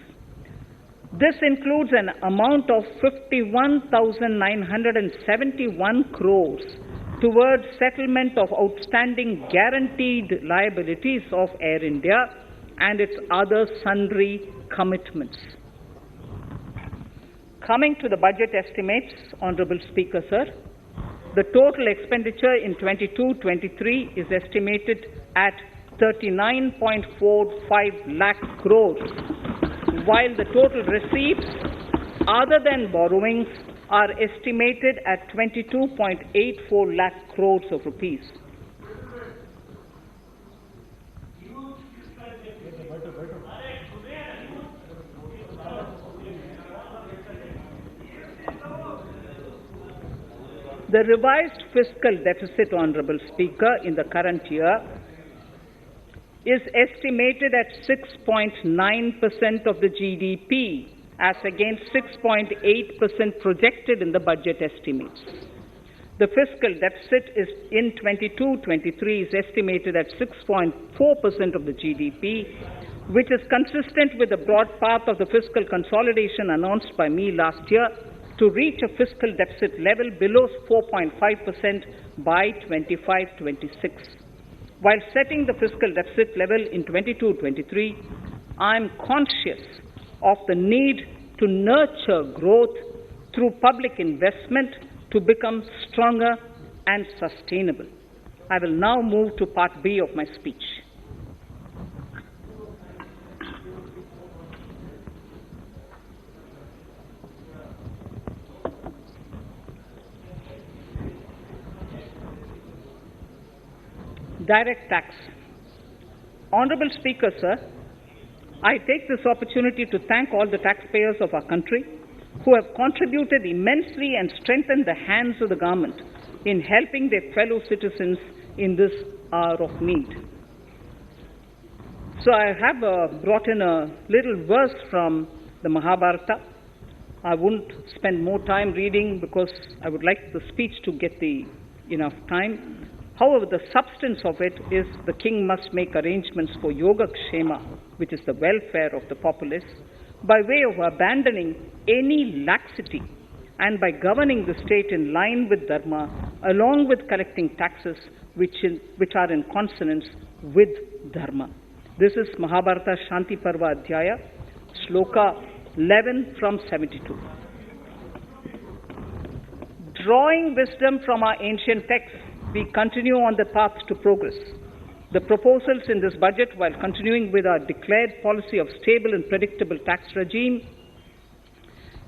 This includes an amount of 51,971 crores towards settlement of outstanding guaranteed liabilities of Air India and its other sundry commitments. Coming to the budget estimates, Honourable Speaker, sir, the total expenditure in 22-23 is estimated at 39.45 lakh crores, while the total receipts other than borrowings are estimated at 22.84 lakh crores of rupees. The revised fiscal deficit, Honourable Speaker, in the current year is estimated at 6.9% of the GDP, as against 6.8% projected in the budget estimates. The fiscal deficit is in 22-23 is estimated at 6.4% of the GDP, which is consistent with the broad path of the fiscal consolidation announced by me last year to reach a fiscal deficit level below 4.5% by 25-26. While setting the fiscal deficit level in 22-23, I am conscious of the need to nurture growth through public investment to become stronger and sustainable. I will now move to part B of my speech. Direct tax. Honorable Speaker, sir, I take this opportunity to thank all the taxpayers of our country who have contributed immensely and strengthened the hands of the government in helping their fellow citizens in this hour of need. So I have brought in a little verse from the Mahabharata. I won't spend more time reading because I would like the speech to get enough time. However, the substance of it is the king must make arrangements for yoga kshema, which is the welfare of the populace, by way of abandoning any laxity and by governing the state in line with dharma, along with collecting taxes which are in consonance with dharma. This is Mahabharata Shanti Parva Adhyaya, Shloka 11 from 72. Drawing wisdom from our ancient texts, we continue on the path to progress. The proposals in this budget, while continuing with our declared policy of stable and predictable tax regime,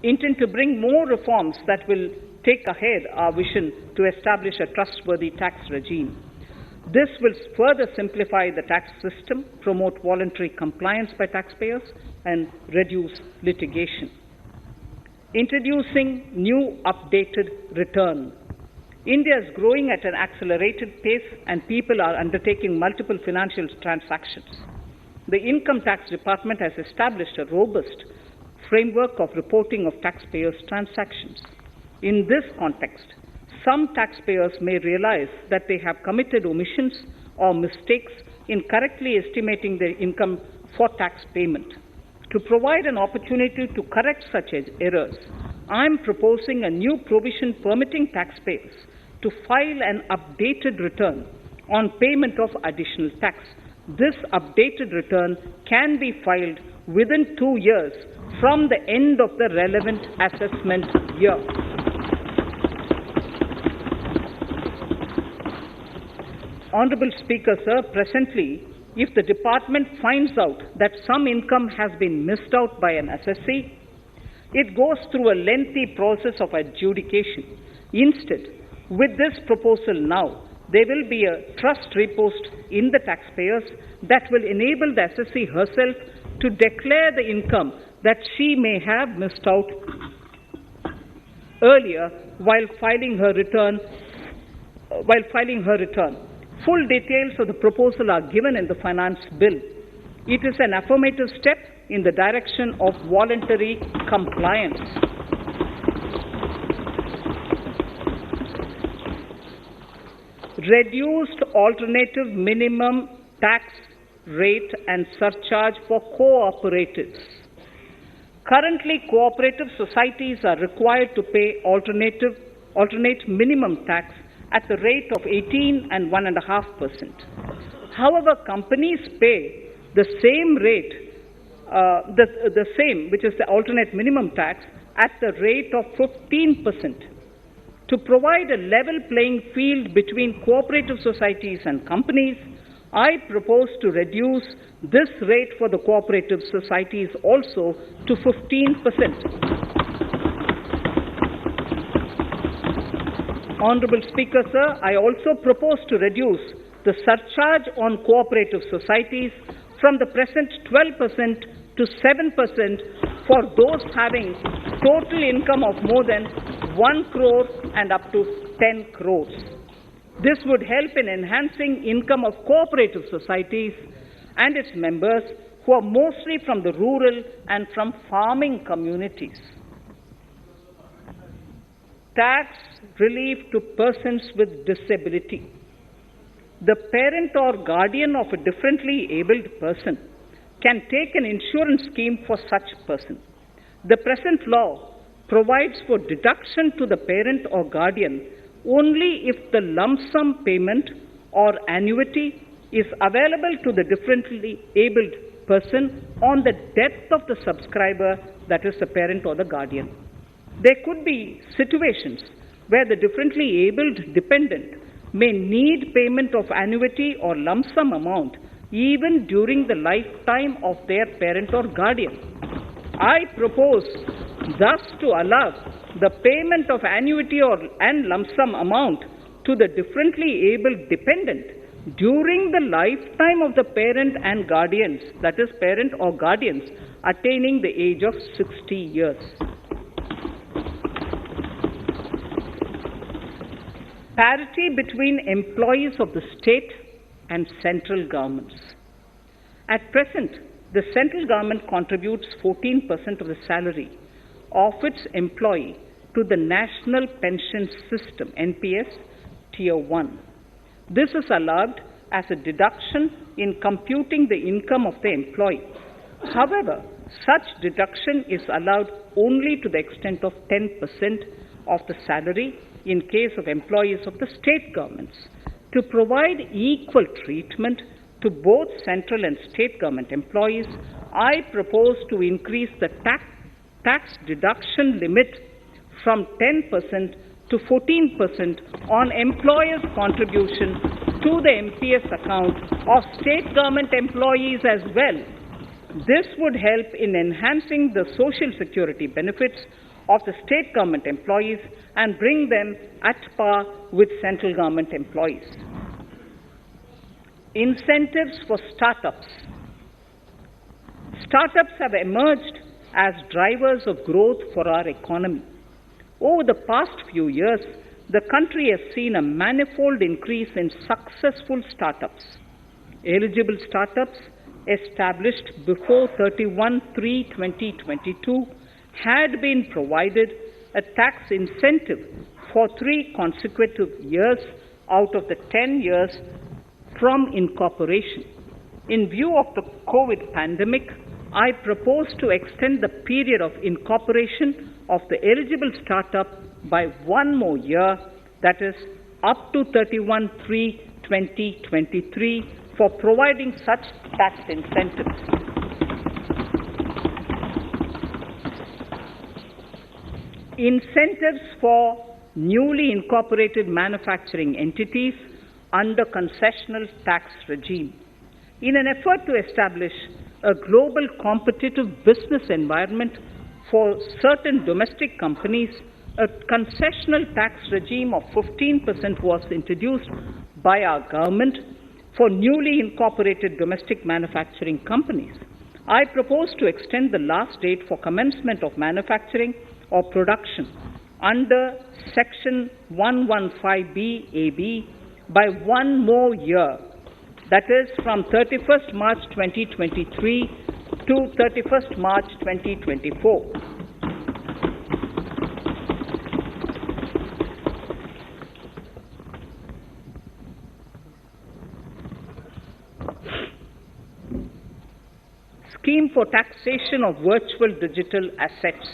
intend to bring more reforms that will take ahead our vision to establish a trustworthy tax regime. This will further simplify the tax system, promote voluntary compliance by taxpayers, and reduce litigation. Introducing new updated return. India is growing at an accelerated pace and people are undertaking multiple financial transactions. The Income Tax Department has established a robust framework of reporting of taxpayers' transactions. In this context, some taxpayers may realize that they have committed omissions or mistakes in correctly estimating their income for tax payment. To provide an opportunity to correct such errors, I am proposing a new provision permitting taxpayers to file an updated return on payment of additional tax. This updated return can be filed within 2 years from the end of the relevant assessment year. Honorable Speaker, sir, presently, if the department finds out that some income has been missed out by an assessee, it goes through a lengthy process of adjudication. Instead, with this proposal now, there will be a trust repost in the taxpayers that will enable the assessee herself to declare the income that she may have missed out earlier while filing her return. Full details of the proposal are given in the finance bill. It is an affirmative step in the direction of voluntary compliance. Reduced alternative minimum tax rate and surcharge for cooperatives. Currently, cooperative societies are required to pay alternate minimum tax at the rate of 18 and 1.5%. However, companies pay the same rate, the same, which is the alternate minimum tax, at the rate of 15%. To provide a level playing field between cooperative societies and companies, I propose to reduce this rate for the cooperative societies also to 15%. Honorable Speaker, sir, I also propose to reduce the surcharge on cooperative societies from the present 12% to 7% for those having total income of more than 1 crore and up to 10 crores. This would help in enhancing income of cooperative societies and its members who are mostly from the rural and from farming communities. Tax relief to persons with disability. The parent or guardian of a differently abled person can take an insurance scheme for such person. The present law provides for deduction to the parent or guardian only if the lump sum payment or annuity is available to the differently abled person on the death of the subscriber, that is the parent or the guardian. There could be situations where the differently abled dependent may need payment of annuity or lump sum amount even during the lifetime of their parent or guardian. I propose thus to allow the payment of annuity and lump sum amount to the differently abled dependent during the lifetime of the parent and guardians, that is parent or guardians, attaining the age of 60 years. Parity between employees of the state and central governments. At present, the central government contributes 14% of the salary of its employee to the National Pension System, NPS, Tier 1. This is allowed as a deduction in computing the income of the employee. However, such deduction is allowed only to the extent of 10% of the salary in case of employees of the state governments. To provide equal treatment to both central and state government employees, I propose to increase the tax deduction limit from 10% to 14% on employers' contribution to the MPS account of state government employees as well. This would help in enhancing the social security benefits of the state government employees and bring them at par with central government employees. Incentives for startups. Startups have emerged as drivers of growth for our economy. Over the past few years, the country has seen a manifold increase in successful startups. Eligible startups established before 31/3/2022 had been provided a tax incentive for 3 consecutive years out of the 10 years from incorporation. In view of the COVID pandemic, I propose to extend the period of incorporation of the eligible startup by 1 more year, that is, up to 31/3/2023, for providing such tax incentives. Incentives for newly incorporated manufacturing entities under concessional tax regime. In an effort to establish a global competitive business environment for certain domestic companies, a concessional tax regime of 15% was introduced by our government for newly incorporated domestic manufacturing companies. I propose to extend the last date for commencement of manufacturing or production under Section 115B AB by 1 more year, that is from 31st March 2023 to 31st March 2024. Scheme for taxation of virtual digital assets.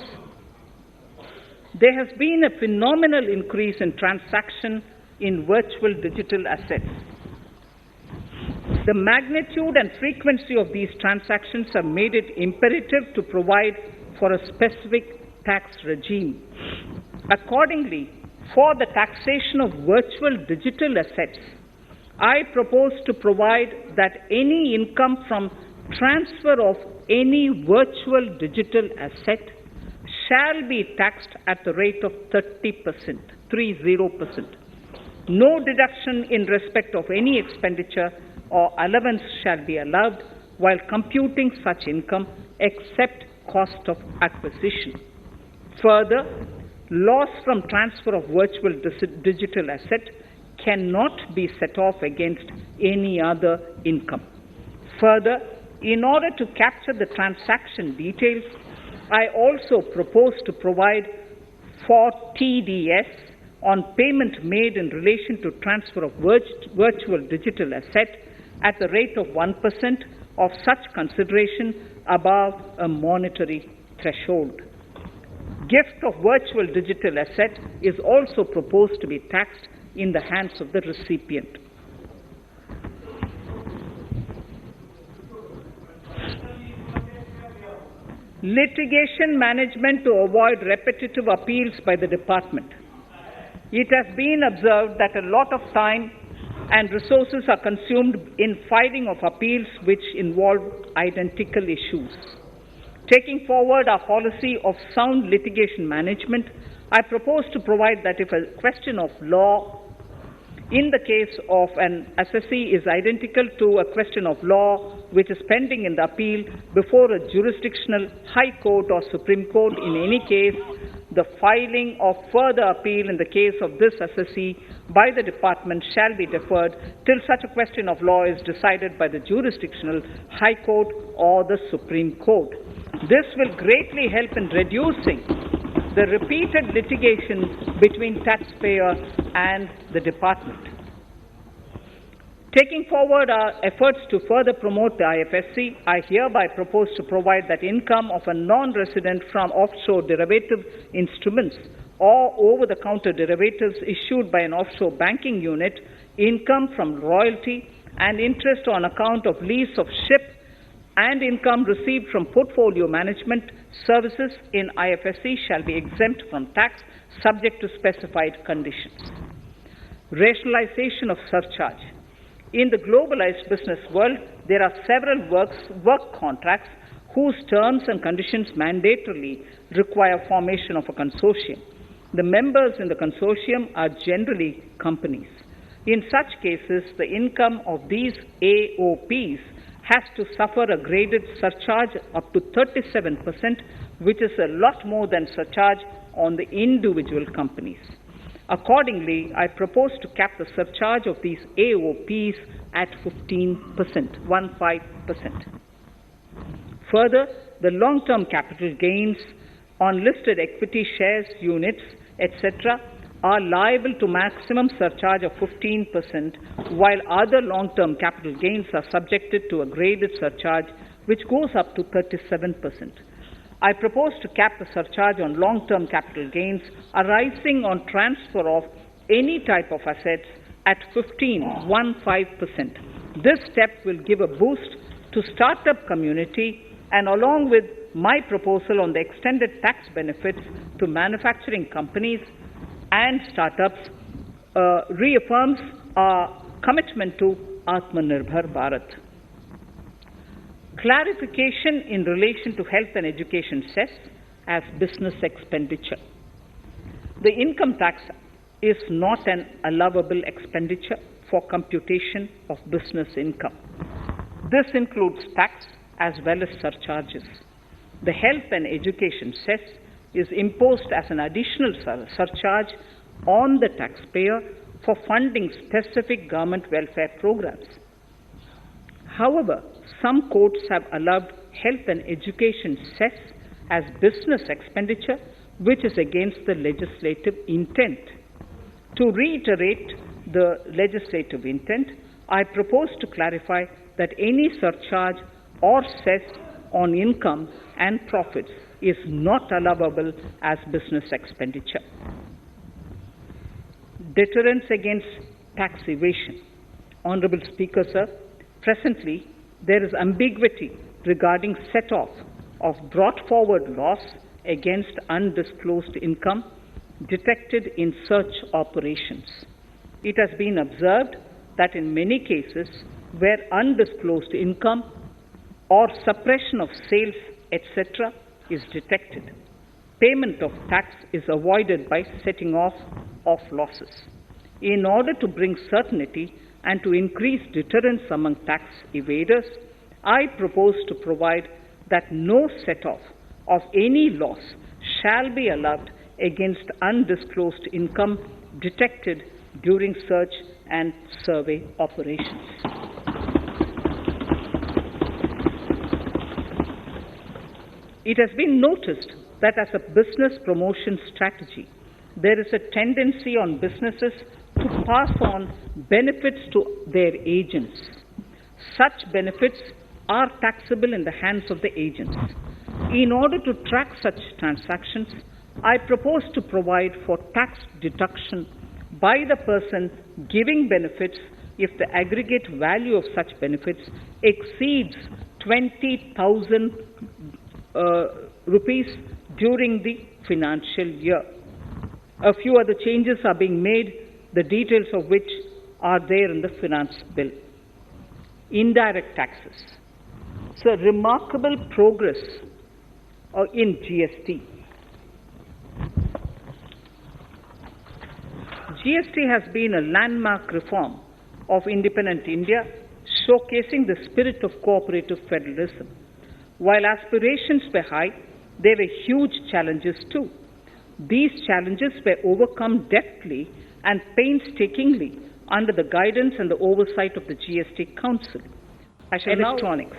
There has been a phenomenal increase in transaction in virtual digital assets. The magnitude and frequency of these transactions have made it imperative to provide for a specific tax regime. Accordingly, for the taxation of virtual digital assets, I propose to provide that any income from transfer of any virtual digital asset shall be taxed at the rate of 30%, 30%. No deduction in respect of any expenditure or allowance shall be allowed while computing such income except cost of acquisition. Further, loss from transfer of virtual digital asset cannot be set off against any other income. Further, in order to capture the transaction details, I also propose to provide for TDS on payment made in relation to transfer of virtual digital asset at the rate of 1% of such consideration above a monetary threshold. Gift of virtual digital asset is also proposed to be taxed in the hands of the recipient. Litigation management to avoid repetitive appeals by the department. It has been observed that a lot of time and resources are consumed in filing of appeals which involve identical issues. Taking forward our policy of sound litigation management, I propose to provide that if a question of law in the case of an assessee is identical to a question of law which is pending in the appeal before a jurisdictional High Court or Supreme Court, in any case, the filing of further appeal in the case of this assessee by the department shall be deferred till such a question of law is decided by the jurisdictional High Court or the Supreme Court. This will greatly help in reducing the repeated litigation between taxpayer and the department. Taking forward our efforts to further promote the IFSC, I hereby propose to provide that income of a non-resident from offshore derivative instruments or over-the-counter derivatives issued by an offshore banking unit, income from royalty and interest on account of lease of ship, and income received from portfolio management services in IFSC shall be exempt from tax subject to specified conditions. Rationalization of surcharge. In the globalized business world, there are several work contracts whose terms and conditions mandatorily require formation of a consortium. The members in the consortium are generally companies. In such cases, the income of these AOPs has to suffer a graded surcharge up to 37%, which is a lot more than surcharge on the individual companies. Accordingly, I propose to cap the surcharge of these AOPs at 15%, 15%. Further, the long-term capital gains on listed equity shares, units, etc., are liable to maximum surcharge of 15%, while other long-term capital gains are subjected to a graded surcharge which goes up to 37%. I propose to cap the surcharge on long-term capital gains arising on transfer of any type of assets at 15%. This step will give a boost to startup community, and along with my proposal on the extended tax benefits to manufacturing companies and startups, reaffirms our commitment to Atmanirbhar Bharat. Clarification in relation to health and education cess as business expenditure. The income tax is not an allowable expenditure for computation of business income. This includes tax as well as surcharges. The health and education cess is imposed as an additional surcharge on the taxpayer for funding specific government welfare programs. However, some courts have allowed health and education cess as business expenditure, which is against the legislative intent. To reiterate the legislative intent, I propose to clarify that any surcharge or cess on income and profits is not allowable as business expenditure. Deterrence against tax evasion. Honorable Speaker, sir, presently there is ambiguity regarding set-off of brought forward loss against undisclosed income detected in search operations. It has been observed that in many cases where undisclosed income or suppression of sales, etc., is detected, payment of tax is avoided by setting off of losses. In order to bring certainty and to increase deterrence among tax evaders, I propose to provide that no set-off of any loss shall be allowed against undisclosed income detected during search and survey operations. It has been noticed that as a business promotion strategy, there is a tendency on businesses to pass on benefits to their agents. Such benefits are taxable in the hands of the agents. In order to track such transactions, I propose to provide for tax deduction by the person giving benefits if the aggregate value of such benefits exceeds 20,000 rupees during the financial year. A few other changes are being made, the details of which are there in the finance bill. Indirect taxes. So remarkable progress in GST. GST has been a landmark reform of independent India, showcasing the spirit of cooperative federalism. While aspirations were high, there were huge challenges too. These challenges were overcome deftly and painstakingly under the guidance and the oversight of the GST Council. Electronics.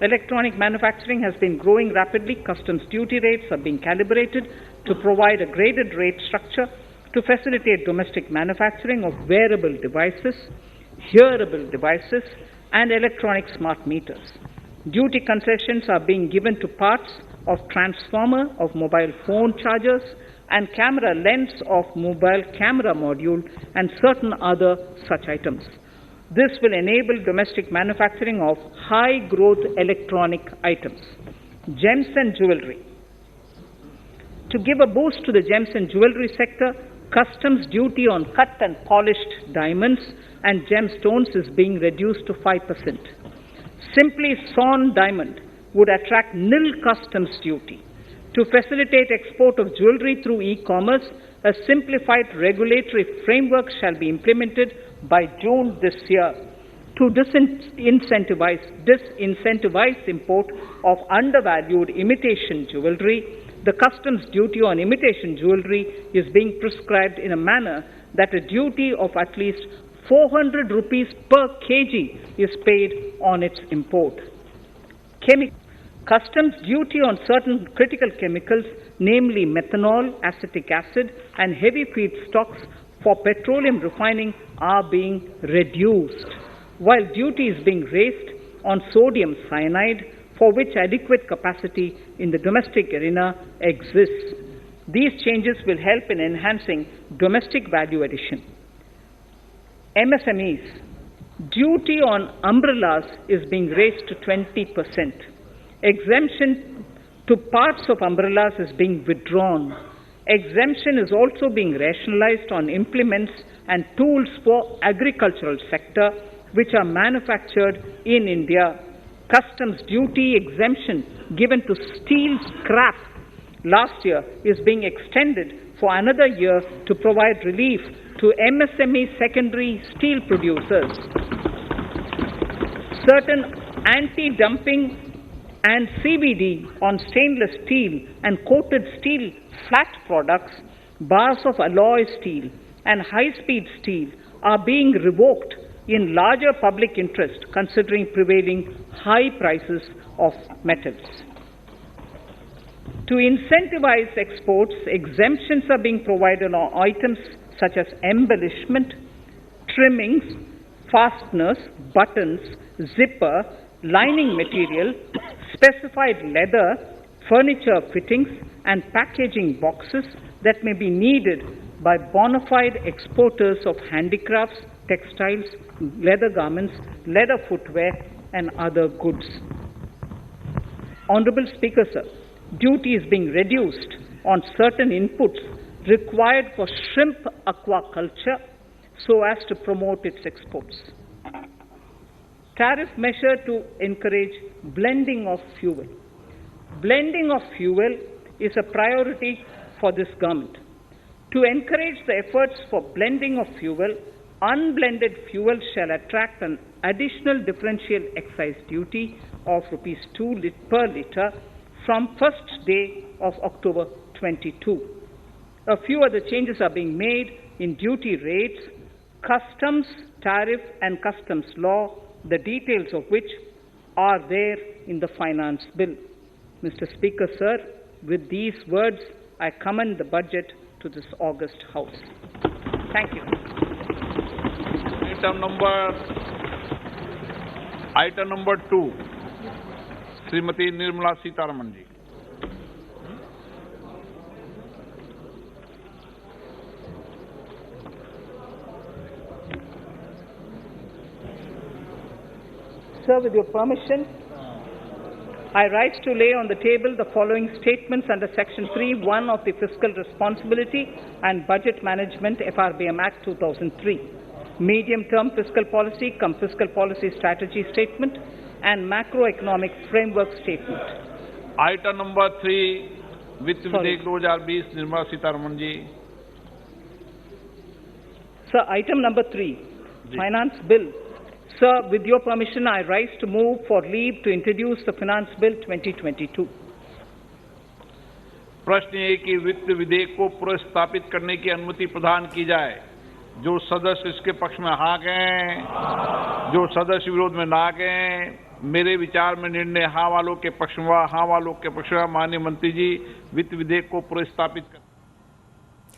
Electronic manufacturing has been growing rapidly. Customs duty rates are being calibrated to provide a graded rate structure to facilitate domestic manufacturing of wearable devices, hearable devices, and electronic smart meters. Duty concessions are being given to parts of transformer of mobile phone chargers and camera lens of mobile camera module and certain other such items. This will enable domestic manufacturing of high-growth electronic items. Gems and jewelry. To give a boost to the gems and jewelry sector, customs duty on cut and polished diamonds and gemstones is being reduced to 5%. Simply sawn diamond would attract nil customs duty. To facilitate export of jewelry through e-commerce, a simplified regulatory framework shall be implemented by June this year. To disincentivize import of undervalued imitation jewelry, the customs duty on imitation jewelry is being prescribed in a manner that a duty of at least 400 rupees per kg is paid on its import. Customs duty on certain critical chemicals, namely methanol, acetic acid, and heavy feedstocks for petroleum refining are being reduced, while duty is being raised on sodium cyanide, for which adequate capacity in the domestic arena exists. These changes will help in enhancing domestic value addition. MSMEs. Duty on umbrellas is being raised to 20%. Exemption to parts of umbrellas is being withdrawn. Exemption is also being rationalized on implements and tools for agricultural sector which are manufactured in India. Customs duty exemption given to steel scrap last year is being extended for another year to provide relief to MSME secondary steel producers. Certain anti-dumping and CVD on stainless steel and coated steel flat products, bars of alloy steel and high-speed steel are being revoked in larger public interest considering prevailing high prices of metals. To incentivize exports, exemptions are being provided on items such as embellishment, trimmings, fasteners, buttons, zipper, lining material, specified leather, furniture fittings, and packaging boxes that may be needed by bona fide exporters of handicrafts, textiles, leather garments, leather footwear, and other goods. Honorable Speaker, sir, duty is being reduced on certain inputs required for shrimp aquaculture so as to promote its exports. Tariff measure to encourage blending of fuel. Blending of fuel is a priority for this government. To encourage the efforts for blending of fuel, unblended fuel shall attract an additional differential excise duty of rupees 2 per litre from first day of October 22. A few other changes are being made in duty rates, customs, tariff and customs law, the details of which are there in the finance bill. Mr. Speaker, sir, with these words, I commend the budget to this august House. Thank you. Item number 2, Srimati Nirmala Sitharaman ji. Sir, with your permission, I rise to lay on the table the following statements under Section 3(1) of the Fiscal Responsibility and Budget Management FRBM Act 2003, Medium-Term Fiscal Policy cum Fiscal Policy Strategy Statement and Macroeconomic Framework Statement. Item number 3, वित्त विधेयक 2020, Nirmala Sitharaman ji. Sir, item number 3, Finance Bill. Sir, with your permission, I rise to move for leave to introduce the Finance Bill 2022. प्रश्न ये कि वित्त विधेयक को पुनर्स्थापित करने की अनुमति प्रदान की जाए। जो सदस्य इसके पक्ष में हाँ कहें, जो सदस्य विरोध में ना कहें। मेरे विचार में निर्णय हाँ वालों के पक्ष में, हाँ वालों के पक्ष में। माननीय मंत्री जी, वित्त विधेयक को पुनर्स्थापित